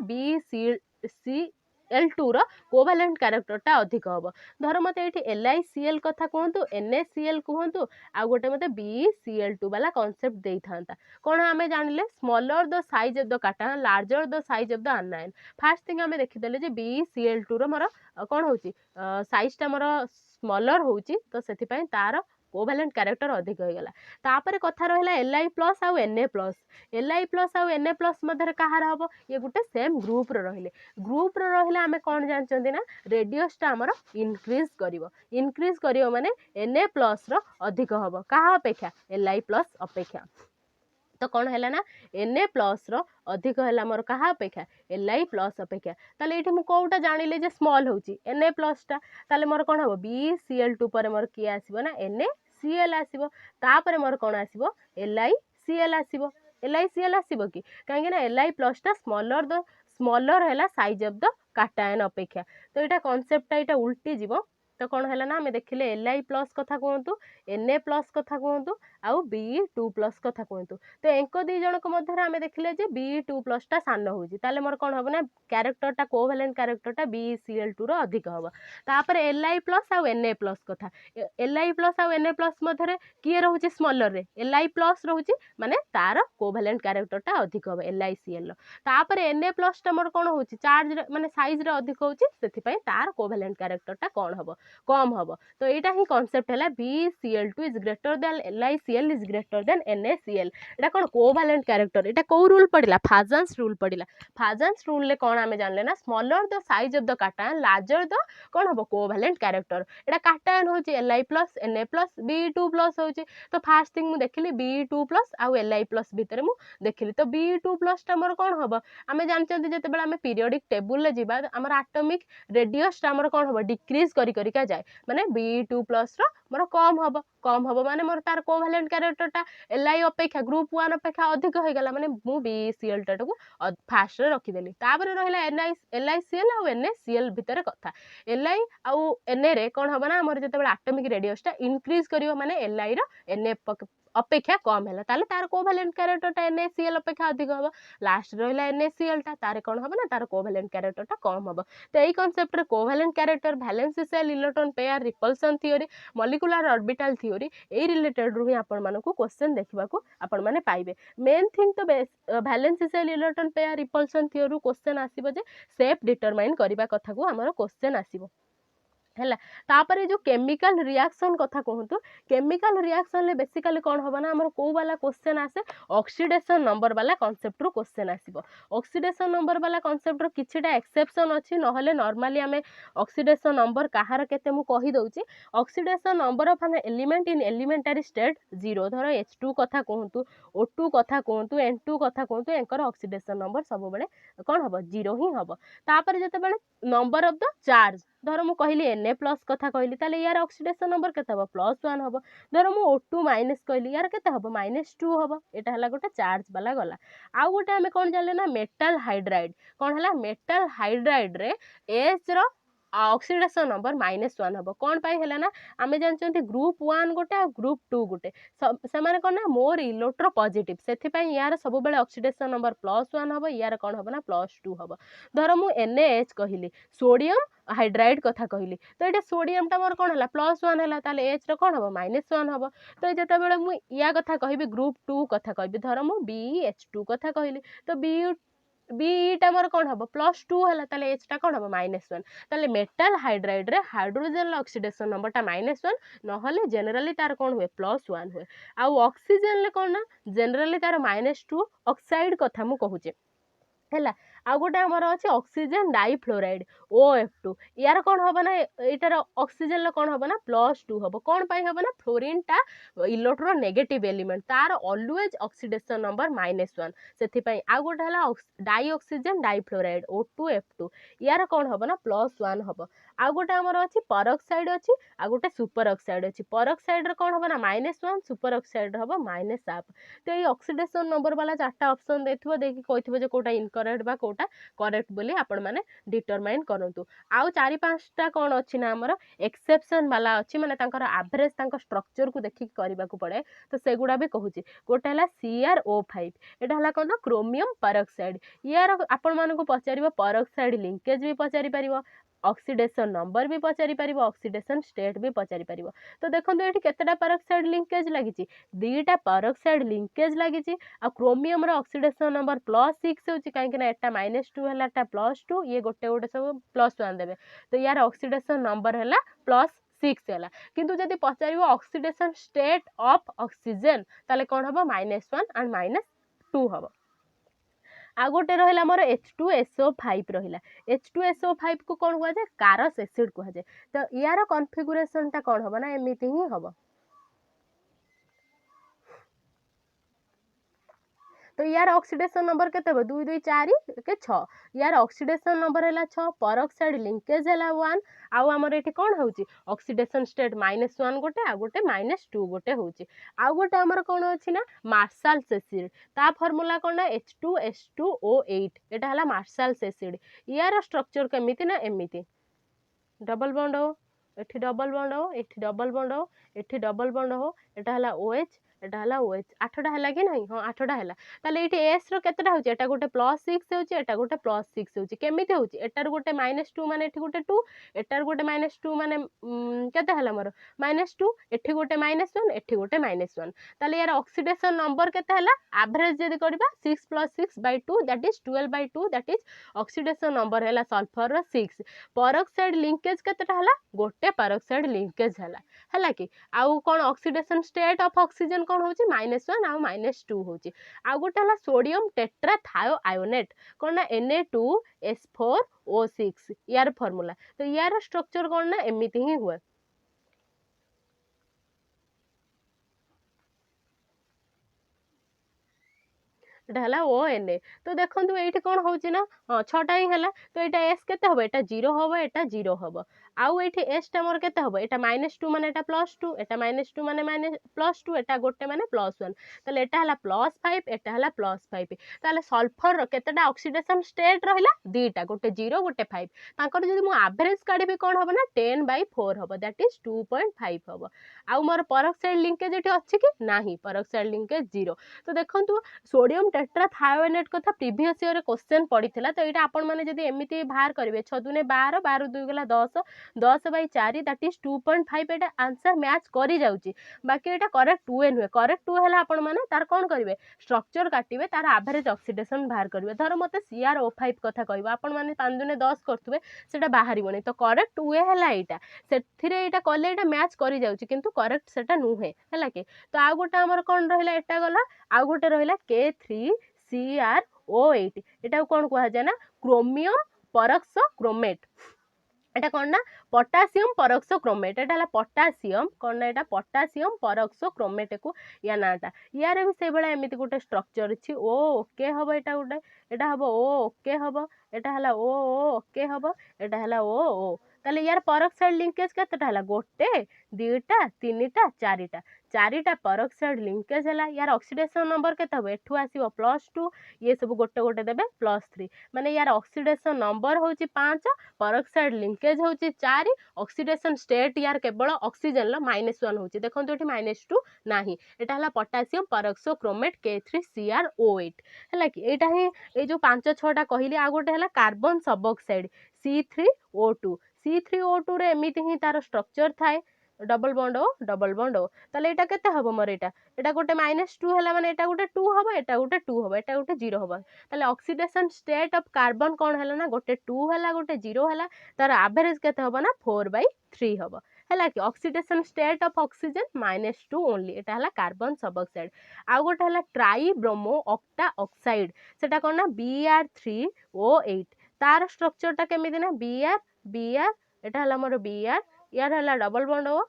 BCl2 रो कोवैलेंट कैरेक्टरटा अधिक हम धर मते एठी LiCl कथा कहतु NaCl कहतु आ गोटे मते BCl2 वाला कांसेप्ट देई थांता कौन आमे जानले smaller the size of the काटा larger the size of the anion first thing आमे देखिदेले जे BCl2 रो मोर कौन होची साइज टा मोर स्मॉलर होची तो सेति पई तार कोवैलेंट कैरेक्टर अधिक हो गला तापर कथा रहला Li प्लस आउ Na प्लस Li प्लस आउ Na प्लस मध्य कहार हबो ये गुटे सेम ग्रुप रो रहले आमे कोन जानचंदी ना रेडियस टा हमर इंक्रीज करिवो माने Na प्लस रो अधिक हबो कहा अपेक्षा Li प्लस अपेक्षा तो कौन है ना Na प्लस रो अधिक है मोर कहा अपेक्षा Li प्लस अपेक्षा ताले एठी मु कोउटा जानिले जे स्मॉल होची Na प्लस टा ताले मोर कोन हबो BCl2 पर मोर की आसीबो ना NaCl आसीबो तापर मोर कोन आसीबो LiCl आसीबो LiCl आसीबो कि काहे ना Li प्लस टा स्मॉलर हैला साइज ऑफ द काटायन अपेक्षा तो एटा कांसेप्ट एटा उल्टी जीवो तो कौन है ना आमे देखिले Li प्लस कथा कहतु Na प्लस कथा कहतु आउ Be2 प्लस कथा कहतु तो एंको दी जनक मध्य आमे देखिले जे Be2 प्लस टा सान होउची ताले मोर कोन हबो ना कैरेक्टर टा कोवैलेंट कैरेक्टर टा BCl2 रो अधिक हबो तापर Li प्लस आउ Na प्लस कथा Li प्लस आउ Na प्लस मध्य किए रहउची स्मॉलर रे Li प्लस रहउची माने तार कोवैलेंट कैरेक्टर टा अधिक हबो LiCl रो तापर Na प्लस टा मोर कोन होउची चार्ज माने साइज रे अधिक होउची सेति पई तार कोवैलेंट कैरेक्टर टा कोन हबो कम हबो तो एटा ही कांसेप्ट हैला BCl2 is greater then LiCl is greater then NaCl Etah cone covalent character एटा को रूल पडिला फाजन्स रूल ले कोन आमे जानले ना smaller the size of the cation larger the कोन हबो कोवैलेंट कैरेक्टर एटा काटायन होची Li plus Na plus Be2 plus होची तो फर्स्ट थिंग मु देखिली Be2 प्लस आउ Li प्लस भितरे मु देखिली तो Be2 प्लस टा मोर कोन हबो आमे जानचंती जते बेला आमे पीरियोडिक टेबल ले जिबा हमर एटॉमिक रेडियस टा हमर कोन हबो डिक्रीज करी करी का जाए माने Be2 प्लस रो मोर कम हबो माने मोर तार कोवैलेंट कैरेक्टर टा Li अपेक्षा ग्रुप 1 अपेक्षा अधिक हो गला माने मु BCl टा को फास्ट रे रखी देली तापर रहला LiCl आउ NaCl भितर कथा Li आउ Na रे कोन हबो ना हमर जते बेला एटॉमिक रेडियस टा इंक्रीज करिवो माने Li रो Na अपेक्षा कम है ताले तार कोवैलेंट कैरेक्टर टा NaCl अपेक्षा अधिक हबो लास्ट रहला NaCl टा तारे कोन हबो ना तार कोवैलेंट कैरेक्टर टा कम हबो तो एई कांसेप्ट रे covalent character valence shell electron pair repulsion theory molecular orbital theory ए रिलेटेड रु ही आपण मानको क्वेश्चन देखिबा को आपण माने पाइबे मेन थिंग तो valence shell electron pair repulsion theory question आसीबो जे शेप डिटरमाइन करबा कथा को हमर क्वेश्चन आसीबो हैला तापर जो केमिकल रिएक्शन कथा कहतु केमिकल रिएक्शन ले बेसिकली कौन होबा ना हमर को वाला क्वेश्चन आसे ऑक्सीडेशन नंबर वाला कांसेप्ट रो क्वेश्चन आसीबो ऑक्सीडेशन नंबर वाला कांसेप्ट रो किछटा एक्सेप्शन अछि नहले नॉर्मली हमें ऑक्सीडेशन नंबर कहार केते मु कहि दउची oxidation number of an element in elementary state 0 धर H2 कथा कहतु O2 कथा कहतु N2 कथा कहतु एंकर ऑक्सीडेशन नंबर सब बेले कोन हबो 0 ही हबो तापर जते बेले नंबर ऑफ द चार्ज धर मु कहली Na प्लस कथा कहली ताले यार ऑक्सीडेशन नंबर केते हबो +1 हबो धर मु O2 माइनस कहली यार केते हबो -2 हबो एटा हला गोटे चार्ज वाला गला आ गोटे हमें कोन जानले ना मेटल हाइड्राइड कोन हला मेटल हाइड्राइड रे H रो ऑक्सीडेशन नंबर -1 हबो कोन पाई हला ना आमे जानचंती ग्रुप 1 गोटे आ ग्रुप 2 गोटे से माने कोन ना मोर इलेक्ट्रो पॉजिटिव सेथि पई यार सब बेले ऑक्सीडेशन नंबर +1 हबो यार कोन हबो ना +2 हबो धर मु NaH कहली सोडियम हाइड्राइड कथा कहली तो ये सोडियम टा मोर कोन हला +1 हला ताले H रो कोन हबो -1 हबो तो जते बेले मु या कथा कहबी ग्रुप 2 कथा कहबी धर मु BH2 कथा कहली तो बी टा मोर कोन हबो +2 हला ताले H टा कोन हबो -1 ताले मेटल हाइड्राइड रे हाइड्रोजन ऑक्सीडेशन नंबर टा -1 नहले जनरली तार कोन हुए +1 हुए आ ऑक्सीजन ले कोन ना जनरली तार -2 ऑक्साइड कथा मु कहूचे हैला आ गोटे हमर अछि ऑक्सीजन डाइफ्लोराइड OF2 यार कोन हबो ना एटार ऑक्सीजन ले कोन हबो ना +2 हबो कोन पाई हबो ना फ्लोरीन टा इलेक्ट्रो नेगेटिव एलिमेंट तार ऑलवेज ऑक्सीडेशन नंबर -1 सेथि पई आ गोटे हला डाई ऑक्सीजन डाइफ्लोराइड O2F2 यार कोन हबो ना +1 हबो आउ गोटे आमर अच्छी परअक्साइड अच्छी आ गोटे सुपर ऑक्साइड अच्छी परअक्साइड रे कौन हम ना -1 सुपर ऑक्साइड हम -1 तो ये ऑक्सीडेशन नंबर वाला 4टा ऑप्शन देथिबो देखि कहथिबो जे कोटा इनकरेक्ट बा कोटा करेक्ट बोली आपण माने डिटरमाइन करंतु आउ 4-5टा कौन अच्छी ना आमर एक्सेप्शन वाला अच्छी माने तांकर एवरेज तांकर स्ट्रक्चर को देखि करबा को पड़े तो सेगुडा भी कहूची गोटे हला CrO5 एटा हला कोन क्रोमियम परऑक्साइड यार आपण माने को पचारिबो परऑक्साइड लिंकेज भी पचारि परिबो ऑक्सीडेशन नंबर भी पचारि परिबो ऑक्सीडेशन स्टेट भी पचारि परिबो तो देखंतु एठी केतेटा परऑक्साइड लिंकेज लागिची 2टा परऑक्साइड लिंकेज लागिची आ क्रोमियम रो ऑक्सीडेशन नंबर +6 होची काहे कि ना एटा -2 हला एटा +2 ये गोटे गोटे सब +1 देबे तो यार ऑक्सीडेशन नंबर हला +6 हला किंतु जदि पचारिबो ऑक्सीडेशन स्टेट ऑफ ऑक्सीजन ताले कोन हबो -1 एंड -2 हबो आ गोटे रहिला मोर H2SO5 रहिला H2SO5 को कोन हुआ जाय कारस एसिड को जाय तो यार कॉन्फ़िगरेशन ता कोन हबो ना एमिति ही हबो तो यार ऑक्सीडेशन नंबर केते 2 2 4 के 6 यार ऑक्सीडेशन नंबर है 6 परऑक्साइड लिंकेज है 1 आउ हमर एठी कोन होउची ऑक्सीडेशन स्टेट -1 गोटे आ गोटे -2 गोटे होउची आउ गोटे हमर कोन अछि ना मार्शल्स एसिड ता फार्मूला कोन ना H2S2O8 एटा हला मार्शल्स एसिड यार स्ट्रक्चर केमिति ना एमिति डबल बॉन्ड हो एठी डबल बॉन्ड हो एठी डबल बॉन्ड हो एठी डबल बॉन्ड हो एटा हला OH एटा हला OH 8टा हला कि नहीं हां 8टा हला ताले एठी S रो केतेटा होची एटा गोटे +6 होची एटा गोटे +6 होची केमिति होची एटार गोटे -2 माने एठी गोटे 2 एटार गोटे -2 माने केते हला मोर -2 एठी गोटे -1 एठी गोटे -1 ताले यार ऑक्सीडेशन नंबर केते हला एवरेज जदी करबा 6 + 6/2 that is 12/2 that is oxidation number हला सल्फर रो 6 परऑक्साइड लिंकेज केतेटा हला गोटे परऑक्साइड लिंकेज हला कि आउ कोन ऑक्सीडेशन स्टेट ऑफ ऑक्सीजन कोन होची -1 आउ -2 होची आउ गोटे हला सोडियम टेट्राथायोआयोनेट कोन ना Na2S4O6 यार फार्मूला तो यार स्ट्रक्चर कोन ना एमिति ही हुए एटा हला ONA तो देखंतु एठी कोन होची ना हां 6टा ही हला तो एटा S केते होबो एटा 0 होबो एटा 0 होबो आउ एठी S टा मोर केते होबो एटा -2 माने एटा +2 एटा -2 माने +2 एटा गोटे माने +1 तले एटा हला +5 एटा हला +5 ताले सल्फर रो केतेटा ऑक्सीडेशन स्टेट रहिला दीटा गोटे 0 गोटे 5 तांकर जदि मु एवरेज काढिबे कोन होबो ना 10/4 होबो दैट इज 2.5 होबो आउ मोर परऑक्साइड लिंकेज एठी अछि कि नाही परऑक्साइड लिंकेज 0 तो देखंतु सोडियम टेट्राथायोनेट कथा प्रीवियस ईयर क्वेश्चन पड़ीथिला तो एटा आपण माने जदी एमिति बाहर करिवे 6 दुने 12 12 2 गला 10 10/4 that is 2.5 Etah answer match करी जाउची बाकी एटा करेक्ट 2 एन हुए करेक्ट 2 हला आपण माने तार कोन करिवे स्ट्रक्चर काटिवे तार एवरेज ऑक्सीडेशन बाहर करिवे धर मते CrO5 कथा कहबा आपण माने 5 दुने 10 करथुवे सेटा बाहरिबोनी तो करेक्ट 2 हला एटा सेथिरे एटा कले एटा मैच करी जाउची किंतु करेक्ट सेटा नुहे हला के तो आ गोटा हमर कोन रहिला एटा गला आ गोटे रहिला K3CrO8 एटा कोन कहआ जाय ना क्रोमियम परऑक्सोक्रोमेट एटा कोन ना पोटासियम परऑक्सोक्रोमेट एटा हला पोटासियम कोन ना एटा पोटासियम परऑक्सोक्रोमेट को या नाटा यार भी से बेला एमिति गोटे स्ट्रक्चर अछि ओ ओके हबो एटा गोटे एटा हबो ओ ओके हबो एटा हला ओ ओके हबो एटा हला ओ ताले यार परऑक्साइड लिंकेज केतेटा हला गोटे 2टा 3टा 4टा 4टा परऑक्साइड लिंकेज हला यार ऑक्सीडेशन नंबर केते हबो एठु आसीबो +2 ये सब गोटे गोटे देबे +3 माने यार ऑक्सीडेशन नंबर होची 5 परऑक्साइड लिंकेज होची 4 ऑक्सीडेशन स्टेट यार केवल ऑक्सीजन ला -1 होची देखंतु एठी -2 नाही एटा हला पोटासियम परऑक्सोक्रोमेट K3CrO8 हला कि एटा ही ए जो 5 6 टा कहिली आ गोटे हला कार्बन सबऑक्साइड C3O2 C3O2 रे एमिति ही तार स्ट्रक्चर थाए डबल बॉन्ड हो ताले एटा केते हबो मोर एटा गोटे -2 हला माने एटा गोटे 2 हबो एटा गोटे 2 हबो एटा गोटे 0 हबो ताले ऑक्सीडेशन स्टेट ऑफ कार्बन कोन हला ना गोटे 2 हला गोटे 0 हला तार एवरेज केते हबो ना 4/3 हबो हला कि oxidation state of oxygen -2 only एटा हला कार्बन सबऑक्साइड आ गोटे हला ट्राई ब्रोमो ऑक्टा ऑक्साइड सेटा कोन ना Br3O8 तार स्ट्रक्चर ता केमिति ना Br एटा हला मोर Br यार हला डबल बॉन्ड हो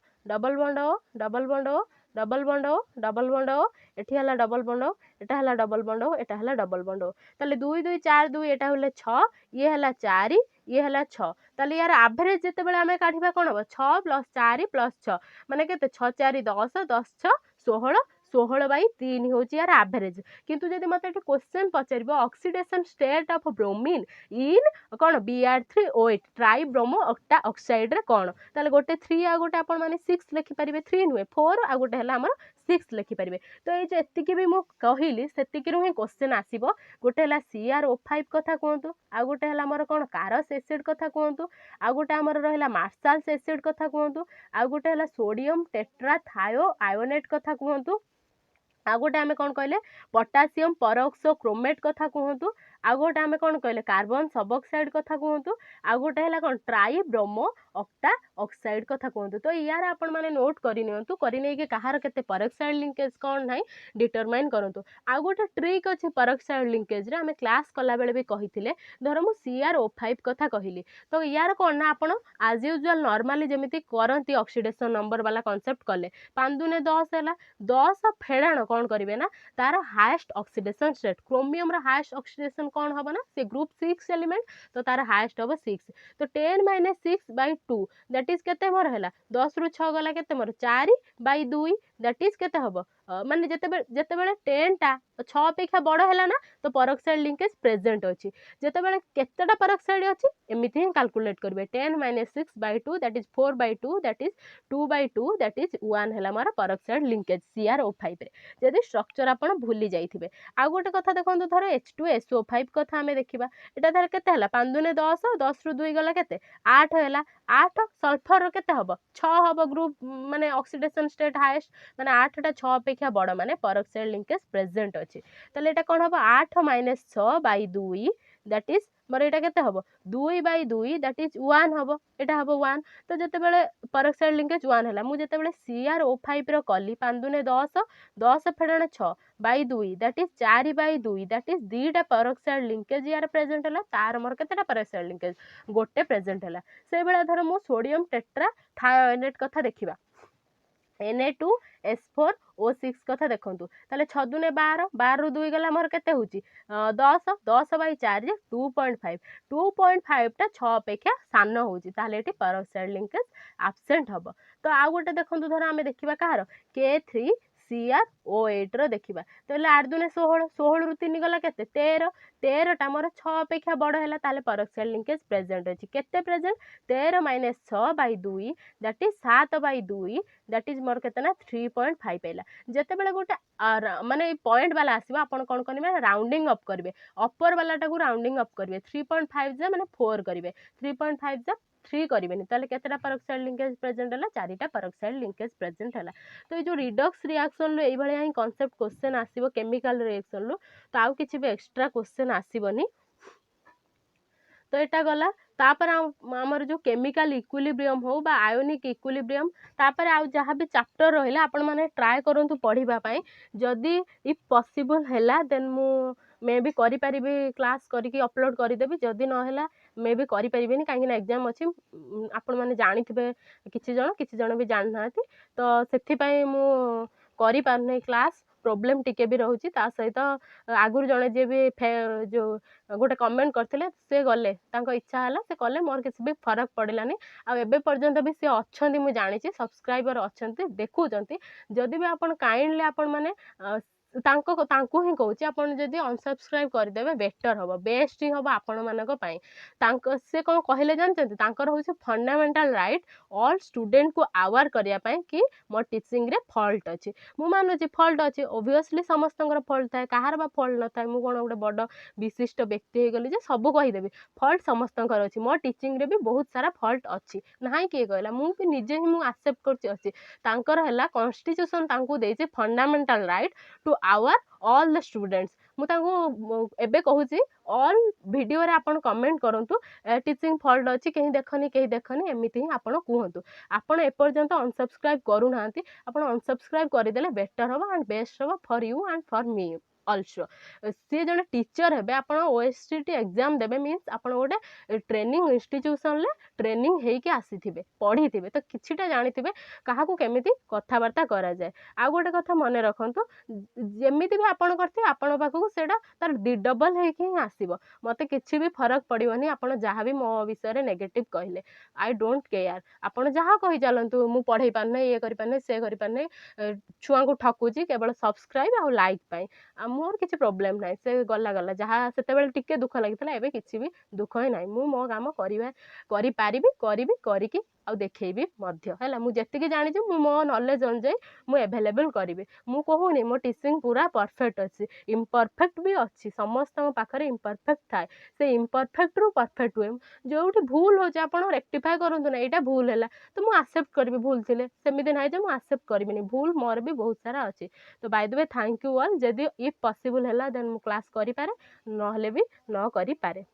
double bond O double bond O एठी हला डबल बॉन्ड ओ एटा हला डबल बॉन्ड ओ एटा हला डबल बॉन्ड ओ ताले 2 2 4 2 एटा हले 6 ये हला 4 ये हला 6 ताले यार एवरेज जेते बेले हमें काढिबा कोन हो 6 + 4 + 6 माने केते 6 4 10 10 6 16 16/3 होची यार एवरेज किंतु जदि मते एठी क्वेश्चन पचारिबो oxidation state of bromine in कोन Br3O8 ट्राइब्रोमो ऑक्टा ऑक्साइड रे कोन ताले गोटे 3 आ गोटे आपण माने 6 लिखि परिबे 3 नुए 4 आ गोटे हला हमर 6 लिखि परिबे तो ए जे एतिकी भी मु कहिली सेतिकी रु ही क्वेश्चन आसीबो गोटे हला CrO5 कथा कहंतु आ गोटे हला हमर कोन कारस एसिड कथा कहंतु आ गोटे हमर रहला मार्शाल्स एसिड कथा कहंतु आ गोटे हला सोडियम टेट्राथायो आयोनेट कथा कहंतु आ गोटे आमे कौन कहले पोटासियम परऑक्सो क्रोमेट कथा कहंतु आ गोटे आमे कौन कहले कार्बन सबऑक्साइड कथा कहंतु आ गोटे हला कौन ट्राइब्रोमो ऑक्टा ऑक्साइड कथा कहंतु तो यार आपण माने नोट करि नियंतु करि नै के कहार केते परऑक्साइड लिंकेज कोन नाही डिटरमाइन करंतु आ गोटे ट्रिक अछि परऑक्साइड लिंकेज रे आमे क्लास कला बेले भी कहिथिले धर मु CrO5 कथा कहिली तो यार कोन ना आपण एज यूजुअल नॉर्मली जेमिति करंती ऑक्सीडेशन नंबर वाला कांसेप्ट कले 5 दुने 10 हैला 10 फेडाण कौन करेंगे ना तार हाएस्ट ऑक्सीडेशन स्टेट क्रोमियम रा हाएस्ट ऑक्सीडेशन कौन हम ना से ग्रुप 6 एलिमेंट तो तार हाएस्ट हम 6 तो 10 - 6/2 दैट इज केते मोर हैला 10 रु 6 गला केते मोर 4/2 दैट इज केते हबो माने जते बेले 10 टा 6 अपेक्षा बड़ हैला ना तो परऑक्साइड लिंकेज प्रेजेंट अछि जते बेले केतेटा परऑक्साइड अछि एमिति ही कैलकुलेट करबे 10 - 6/2 that is 4/2 that is 2/2 that is 1 हैला मोर परऑक्साइड लिंकेज CrO5 रे जदि स्ट्रक्चर आपण भूली जाइथिबे आ गोटे कथा देखंतु धर H2SO5 कथा हमें देखिबा एटा धर केते हला 5 दुने 10 10 रु 2 गला केते 8 हैला 8 सल्फर केते हबो 6 हबो ग्रुप माने ऑक्सीडेशन स्टेट हाईएस्ट माने 8 टा 6 अपेक्षा बड़ माने परऑक्साइड लिंकेज प्रेजेंट अछि तले एटा कोन हबो 8 - 6/2 दैट इज मोर एटा केते हबो 2/2 दैट इज 1 हबो एटा हबो 1 तो जते बेले परऑक्साइड लिंकेज 1 हैला मु जते बेले CrO5 रो कली 5 दुने 10 10 फेडाण 6/2 दैट इज 4/2 दैट इज 2टा परऑक्साइड लिंकेज यार प्रेजेंट हैला तार मोर केतेटा परऑक्साइड लिंकेज गोटे प्रेजेंट हैला से बेला धर मु सोडियम टेट्रा थायोनेट कथा देखिबा Na2S4O6 कथा देखंतु ताले 6 दुने 12 12 रु 2 गला मोर केते होची 10 10/4 रे 2.5 2.5 टा 6 अपेक्षा सान होची ताले एटी परऑक्साइड लिंकेज एब्सेंट हबो तो आ गोटे देखंतु धर आमे देखिबा कहार K3CrO8 रो देखिबा तो 8 दुने 16 16 रु 3 गला केते 13 13 टा मोर 6 अपेक्षा बड़ हैला ताले परऑक्साइड लिंकेज प्रेजेंट अछि केते present 13 - 6/2 that is 7/2 that is more केते ना 3.5 हैला जते बेले गोटे माने पॉइंट वाला आसीबा आपण कोन करिवे राउंडिंग अप करिवे अपर वाला टाकू राउंडिंग अप करिवे 3.5 जे माने 4 करिवे 3.5 जे 3 करिवेनी ताले केतेटा परऑक्साइड लिंकेज प्रेजेंट हैला 4टा परऑक्साइड लिंकेज प्रेजेंट हैला तो ये जो रिडक्स रिएक्शन लो एई भलिया ही कांसेप्ट क्वेश्चन आसीबो केमिकल रिएक्शन लो तो आउ किछि भी एक्स्ट्रा क्वेश्चन आसीबोनी तो एटा गला तापर हमर जो केमिकल इक्विलिब्रियम हो बा आयोनिक इक्विलिब्रियम तापर आउ जहाँ भी चैप्टर रहिला आपण माने ट्राई करंतु पढिबा पई जदी इफ पॉसिबल हैला देन मु मे भी करि परिबी क्लास करिकि अपलोड करि देबी जदी न हैला मे भी करि परिबेनी काहे ना एग्जाम अछि आपण माने जानिथिबे किछि जण भी जान नाथि तो सेथि पई मु करि पारनै क्लास प्रोब्लेम टिके भी रहउची ता सहित आगुर जणे जे भी जो गोटे कमेंट करथिले से गले तांको इच्छा हला से कले मोर किसी भी फरक पड़िलानी आ एबे पर्यंत भी से अछंती मु जानिछि सब्सक्राइबर अछंती देखुचंती जदि भी आपण काइंडली आपण माने तांको ही कहूची आपण जदि अनसब्सक्राइब कर देबे बेटर होबो बेस्ट ही होबो आपण मानक पई तांको से कोन कहिले जानचंती तांकर होची फंडामेंटल राइट ऑल स्टूडेंट को अवेयर करिया पई कि मोर टीचिंग रे फॉल्ट अछि मु मानुची फॉल्ट अछि ऑब्वियसली समस्तंगर फॉल्ट थाए कहार बा फॉल्ट न थाए मु कोन गोटे बड विशिष्ट व्यक्ति हे गली जे सब कहि देबी फॉल्ट समस्तंकर अछि मोर टीचिंग रे भी बहुत सारा फॉल्ट अछि नाही के कहला मु भी निजे ही मु एक्सेप्ट करछि अछि तांकर हला कॉन्स्टिट्यूशन तांको देछि fundamental right to our all the students मु तांको एबे कहूची ऑल वीडियो रे आपण कमेंट करंतु टीचिंग फॉल्ट अछि केही देखनी एमिति ही आपण कुहंतु आपण ए पर्यंत अनसब्सक्राइब करू नांती आपण अनसब्सक्राइब करि देले बेटर होबा एंड बेस्ट होबा for you and for me also सी जन टीचर हे आप OSCT एग्जाम देवे मीन्स आप गोटे ट्रेनिंग इंस्टीट्यूशन ट्रेनिंग होके आसी पढ़ी थे तो किछिटा जानी क्या केमी कथबार्ता करा जाए। आ गोटे कथा मन रखु जमी भी आपण करते आपण पाखक से तार डबल होके आसब मत कि भी फरक पड़ोनी आप जहाँ भी मो विषय नेगेटिव कहले आई डोंट केयर आप जहाँ कही चलतु मु पढ़े पारना ये कर पारना से कर पारना छुआ को ठकुची केवल सब्सक्राइब आ लाइक पाई मोर किसी प्रोब्लेम ना से गला गला जहाँ से टिके दुख लगी एवं किसी भी दुख ही ना मु मो काम करी आउ देखी है मुझे जानी मु मो नॉलेज अनुजाई मुझे एभेलेबल करी मु कहूनी मो टीचिंग पूरा परफेक्ट अच्छी इम्परफेक्ट भी अच्छी समस्त पाखे इम्परफेक्ट थाए से इम्परफेक्ट रु परफेक्ट हुए जो भूल हो आप रेक्टिफाए करूँ ना यहाँ भूल है तो मुझे आक्सेप्ट करी भूल थे सेमती ना मुझे आक्सेप्ट करी भूल मोर भी बहुत सारा अच्छी तो by the way thank you all जदि इफ पॉसिबल है देन मु क्लास करि पारे नहले भी न करि पारे।